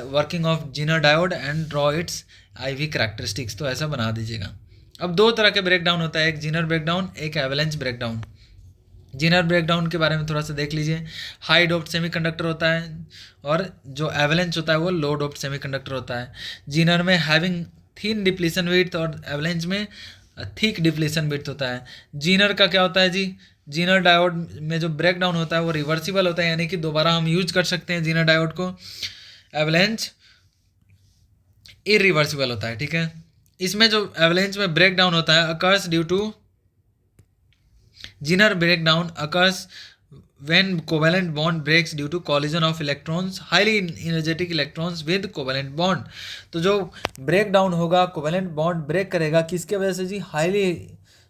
working of Zener diode and draw its IV characteristics, तो ऐसा बना दीजिएगा। अब दो तरह के ब्रेक डाउन होता है, एक जीनर ब्रेक डाउन, एक avalanche breakdown. Zener breakdown के बारे में थोड़ा सा देख लीजिए। हाई डोप्ड सेमीकंडक्टर होता है और जो एवलेंस होता है वो लो डोप्ड सेमीकंडक्टर होता है। जीनर में हैविंग थिन डिप्लीशन विड्थ और एवलेंस में थिक डिप्लीशन विड्थ होता है। जीनर का क्या होता है जी, जीनर डायोड में जो ब्रेकडाउन होता है वो रिवर्सिबल होता है, यानी कि दोबारा हम यूज कर सकते हैं जीनर डायोड को। एवलेंस इरिवर्सिबल होता है। ठीक है, इसमें जो एवलेंस में ब्रेकडाउन होता है occurs due to Zener breakdown occurs when covalent bond breaks due to collision of electrons, highly energetic electrons with covalent bond। तो जो breakdown होगा, covalent bond break करेगा किसके वजह से जी, highly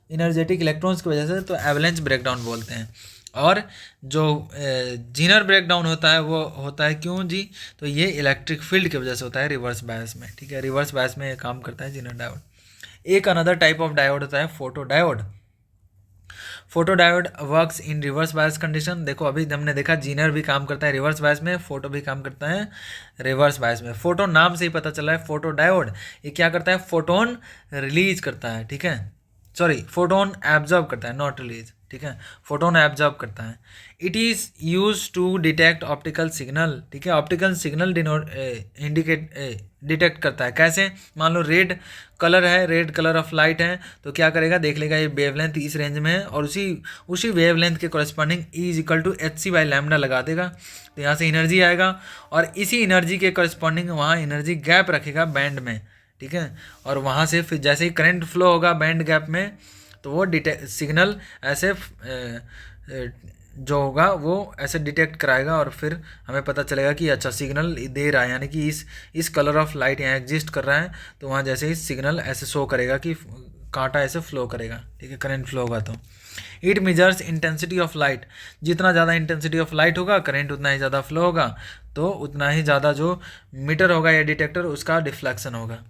energetic electrons की वजह से, तो avalanche breakdown बोलते हैं। और जो जीनर ब्रेकडाउन होता है वो होता है क्यों जी, तो ये इलेक्ट्रिक फील्ड की वजह से होता है, रिवर्स बायस में। ठीक है, रिवर्स बायस में काम करता है जीनर डायोड। एक अनदर टाइप ऑफ डायोड होता है photo diode. Photo diode works in reverse bias condition. देखो अभी हमने देखा जीनर भी काम करता है रिवर्स बायस में, फोटो भी काम करता है रिवर्स बायस में। फोटो नाम से ही पता चला है, फोटो डायोड ये क्या करता है, फोटोन रिलीज करता है। ठीक है, सॉरी फोटोन एब्जॉर्ब करता है, नॉट रिलीज। ठीक है, फोटोन एब्जॉर्ब करता है। It is use to detect optical signal. ठीक है, ऑप्टिकल सिग्नल डिटेक्ट करता है। कैसे, मान लो रेड कलर है, रेड कलर ऑफ लाइट है, तो क्या करेगा, देख लेगा ये वेवलेंथ इस रेंज में है और उसी वेवलेंथ के corresponding E is equal to hc/λ लगा देगा, तो यहाँ से एनर्जी आएगा और इसी एनर्जी के कॉरेस्पॉन्डिंग वहाँ एनर्जी गैप रखेगा बैंड में। ठीक है, और वहाँ से फिर जैसे ही करंट फ्लो होगा बैंड गैप में, तो वो सिग्नल ऐसे जो होगा वो ऐसे डिटेक्ट कराएगा और फिर हमें पता चलेगा कि अच्छा सिग्नल दे रहा है, यानी कि इस कलर ऑफ लाइट यहाँ एग्जिस्ट कर रहा है, तो वहाँ जैसे ही सिग्नल ऐसे शो करेगा कि कांटा ऐसे फ्लो करेगा। ठीक है, करंट फ्लो होगा तो it measures intensity of light. जितना ज़्यादा इंटेंसिटी ऑफ लाइट होगा करंट उतना ही ज़्यादा फ्लो होगा, तो उतना ही ज़्यादा जो मीटर होगा या डिटेक्टर उसका डिफ्लेक्शन होगा।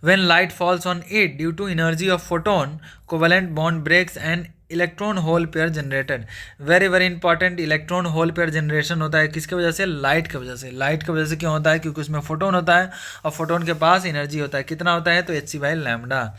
When light falls on it due to energy of photon, covalent bond breaks and electron hole pair generated. Very very important, electron hole pair generation होता है किसके वजह से, लाइट की वजह से। लाइट की वजह से क्यों होता है, क्योंकि उसमें फोटोन होता है और फोटोन के पास एनर्जी होता है। कितना होता है, तो hc/λ।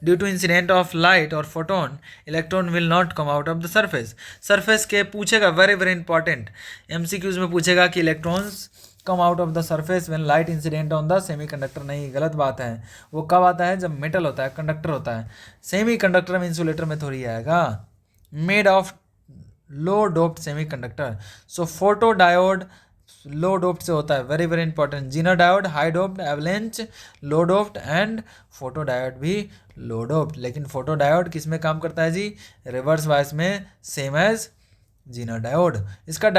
Due to incident of light और photon electron will not come out of the surface. Surface के पूछेगा, वेरी वेरी इंपॉर्टेंट, MCQs में पूछेगा कि electrons come out of the surface when light incident on the semiconductor. नहीं, गलत बात है। वो कब आता है, जब मेटल होता है, कंडक्टर होता है। सेमीकंडक्टर में, इंसुलेटर में थोड़ी आएगा। Made of low doped semiconductor, so photo diode low doped से होता है, very very important. Zener diode high doped, avalanche low doped and photo diode भी लो डोप्ड। लेकिन फोटो डायोड किस में काम करता है जी, रिवर्स बायस में, सेम एज जीनर डायोड। इसका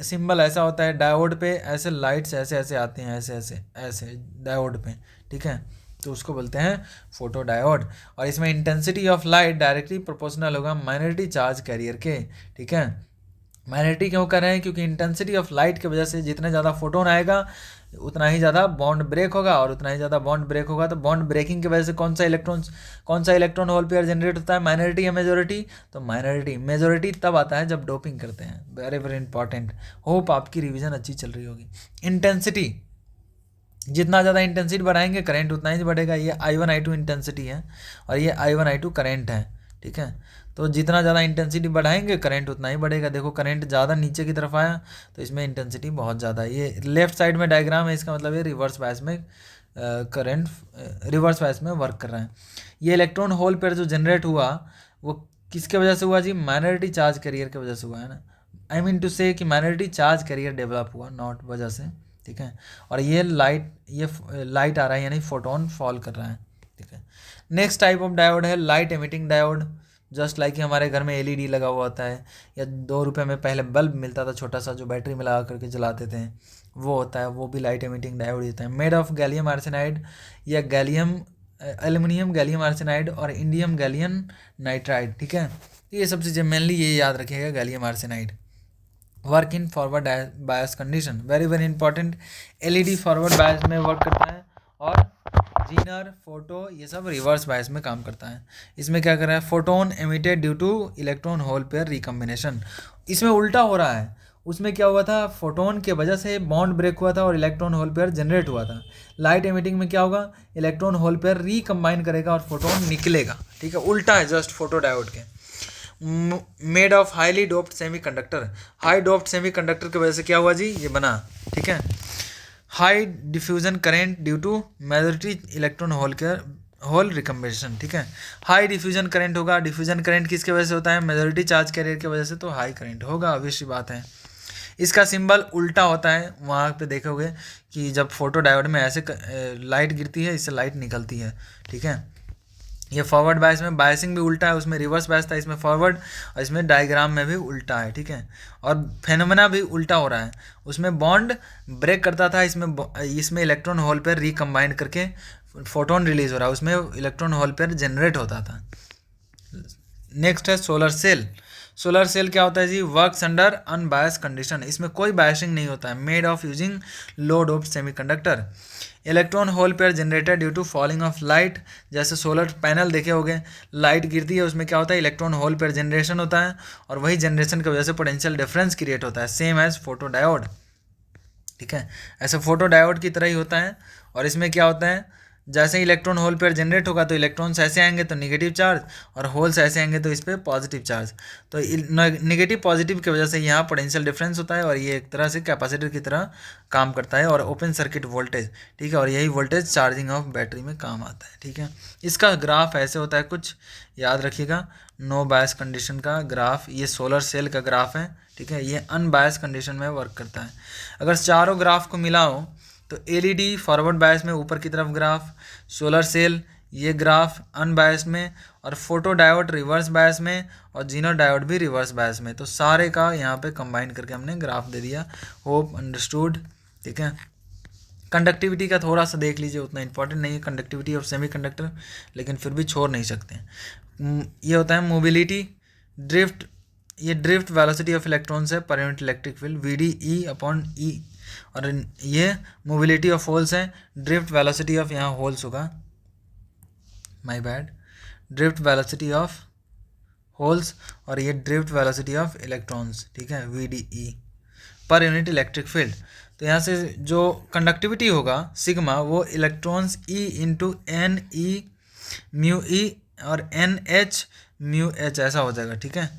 सिंबल ऐसा होता है, डायोड पे ऐसे लाइट्स ऐसे ऐसे आती हैं, ऐसे ऐसे ऐसे डायोड पे। ठीक है, तो उसको बोलते हैं फोटो डायोड। और इसमें intensity of light directly proportional होगा माइनॉरिटी चार्ज कैरियर के। ठीक है, माइनॉरिटी क्यों कर रहे हैं, क्योंकि इंटेंसिटी ऑफ लाइट की वजह से जितने ज़्यादा फोटोन आएगा उतना ही ज़्यादा बॉन्ड ब्रेक होगा, और उतना ही ज़्यादा बॉन्ड ब्रेक होगा तो बॉन्ड ब्रेकिंग की वजह से कौन सा इलेक्ट्रॉन होल पेयर जनरेट होता है, माइनॉरिटी या मेजोरिटी। तो मेजोरिटी तब आता है जब डोपिंग करते हैं। वेरी वेरी इंपॉर्टेंट, होप आपकी रिवीजन अच्छी चल रही होगी। इंटेंसिटी, जितना ज़्यादा इंटेंसिटी बढ़ाएंगे करंट उतना ही बढ़ेगा। ये I1 I2 इंटेंसिटी है और ये I1 I2 करंट है। ठीक है। तो जितना ज़्यादा इंटेंसिटी बढ़ाएंगे करंट उतना ही बढ़ेगा। देखो करंट ज़्यादा नीचे की तरफ आया तो इसमें इंटेंसिटी बहुत ज़्यादा है। ये लेफ्ट साइड में डायग्राम है, इसका मतलब ये रिवर्स बायस में करंट रिवर्स बायस में वर्क कर रहा है। ये इलेक्ट्रॉन होल पेयर जो जनरेट हुआ वो किसके वजह से हुआ जी? माइनॉरिटी चार्ज कैरियर की वजह से हुआ है ना। आई मीन टू से कि माइनॉरिटी चार्ज कैरियर डेवलप हुआ नॉट वजह से, ठीक है। और ये लाइट आ रहा है यानी फोटोन फॉल कर रहा है, ठीक है। नेक्स्ट टाइप ऑफ डायोड है light emitting diode. Just like कि हमारे घर में एलईडी लगा हुआ होता है, या 2 रुपये में पहले बल्ब मिलता था छोटा सा जो बैटरी में लगा करके जलाते थे, वो होता है, वो भी लाइट एमिटिंग डायोड होता है। मेड ऑफ गैलियम आर्सेनाइड या एल्यूमिनियम गैलियम आर्सेनाइड और इंडियम गैलियम नाइट्राइड, ठीक है। तो ये सब चीज़ें मेनली ये याद रखिएगा, gallium arsenide. Work in forward bias condition, very very important. LED forward bias में वर्क करता है और जीनर फोटो ये सब रिवर्स बायस में काम करता है। इसमें क्या कर रहा है? Photon emitted due two electron hole pair recombination. इसमें उल्टा हो रहा है। उसमें क्या हुआ था? फोटोन के वजह से बॉन्ड ब्रेक हुआ था और इलेक्ट्रॉन होल पेयर जनरेट हुआ था। लाइट एमिटिंग में क्या होगा? इलेक्ट्रॉन होल पेयर रिकम्बाइन करेगा और फोटोन निकलेगा, ठीक है। उल्टा है जस्ट फोटो डायोड के। Made of highly doped semiconductor, high doped semiconductor की वजह से क्या हुआ जी? ये बना, ठीक है। High diffusion current due to majority electron hole recombination, ठीक है। हाई डिफ्यूजन करंट होगा। डिफ्यूजन करंट किसके वजह से होता है? मेजॉरिटी चार्ज कैरियर की वजह से, तो हाई करंट होगा, ऑब्वियस बात है। इसका सिंबल उल्टा होता है। वहाँ पे देखोगे कि जब फोटो डायोड में ऐसे लाइट गिरती है, इससे लाइट निकलती है, ठीक है। ये फॉरवर्ड बायस में बायसिंग भी उल्टा है, उसमें रिवर्स बायस था, इसमें फॉरवर्ड, और इसमें डायग्राम में भी उल्टा है, ठीक है। और फेनोमेना भी उल्टा हो रहा है। उसमें बॉन्ड ब्रेक करता था, इसमें इलेक्ट्रॉन होल पेयर रिकम्बाइंड करके फोटोन रिलीज हो रहा है, उसमें इलेक्ट्रॉन होल पेयर जनरेट होता था। नेक्स्ट है सोलर सेल। सोलर सेल क्या होता है जी? Works under unbias condition. इसमें कोई बायसिंग नहीं होता है। Made of using low doped semiconductor. Electron hole pair generated due to falling of light. जैसे सोलर पैनल देखे होंगे, लाइट गिरती है, उसमें क्या होता है? इलेक्ट्रॉन होल पेयर जनरेशन होता है, और वही जनरेशन की वजह से पोटेंशियल डिफरेंस क्रिएट होता है, सेम एज फोटो डायोड, ठीक है। ऐसे फोटो डायोड की तरह ही होता है। और इसमें क्या होता है? जैसे ही इलेक्ट्रॉन होल पेयर जनरेट होगा तो इलेक्ट्रॉन्स ऐसे आएंगे तो निगेटिव चार्ज, और होल्स ऐसे आएंगे तो इस पर पॉजिटिव चार्ज। तो निगेटिव पॉजिटिव की वजह से यहाँ पोटेंशियल डिफरेंस होता है, और ये एक तरह से कैपेसिटर की तरह काम करता है, और ओपन सर्किट वोल्टेज, ठीक है। और यही वोल्टेज चार्जिंग ऑफ बैटरी में काम आता है, ठीक है। इसका ग्राफ ऐसे होता है, कुछ याद रखिएगा। नो बायस कंडीशन का ग्राफ, ये सोलर सेल का ग्राफ है, ठीक है। ये अनबायस कंडीशन में वर्क करता है। अगर चारों ग्राफ को मिलाओ तो एलईडी फॉरवर्ड बायस में ऊपर की तरफ ग्राफ, सोलर सेल ये ग्राफ अनबायस में, और फोटो डायोड रिवर्स बायस में, और जीनो डायोड भी रिवर्स बायस में। तो सारे का यहाँ पे कंबाइन करके हमने ग्राफ दे दिया। होप अंडरस्टूड, ठीक है। कंडक्टिविटी का थोड़ा सा देख लीजिए, उतना इंपॉर्टेंट नहीं है कंडक्टिविटी ऑफ सेमीकंडक्टर, लेकिन फिर भी छोड़ नहीं सकते हैं। ये होता है मोबिलिटी, ड्रिफ्ट, ये ड्रिफ्ट वेलोसिटी ऑफ इलेक्ट्रॉन्स है per unit electric field, VdE/E। और ये मोबिलिटी ऑफ होल्स है, ड्रिफ्ट वेलोसिटी ऑफ, यहाँ होल्स होगा, my bad, drift velocity of holes, और ये ड्रिफ्ट वेलोसिटी ऑफ इलेक्ट्रॉन्स, ठीक है, VdE per unit electric field. तो यहाँ से जो कंडक्टिविटी होगा सिग्मा, वो इलेक्ट्रॉन्स E/NE μE और NH μH ऐसा हो जाएगा, ठीक है।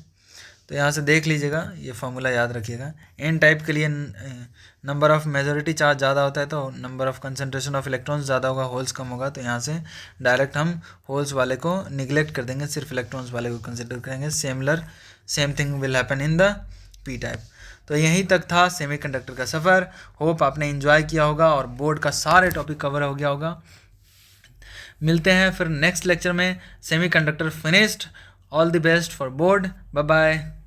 तो यहाँ से देख लीजिएगा, ये फॉर्मूला याद रखिएगा। एन टाइप के लिए नंबर ऑफ मेजॉरिटी चार्ज ज़्यादा होता है तो number of concentration of electrons ज़्यादा होगा, होल्स कम होगा। तो यहाँ से डायरेक्ट हम होल्स वाले को निगलेक्ट कर देंगे, सिर्फ इलेक्ट्रॉन्स वाले को कंसिडर करेंगे। Same thing will happen in the P type. तो यहीं तक था सेमीकंडक्टर का सफ़र। होप आपने एंजॉय किया होगा और बोर्ड का सारे टॉपिक कवर हो गया होगा। मिलते हैं फिर नेक्स्ट लेक्चर में। Semiconductor finished. All the best for board. Bye bye.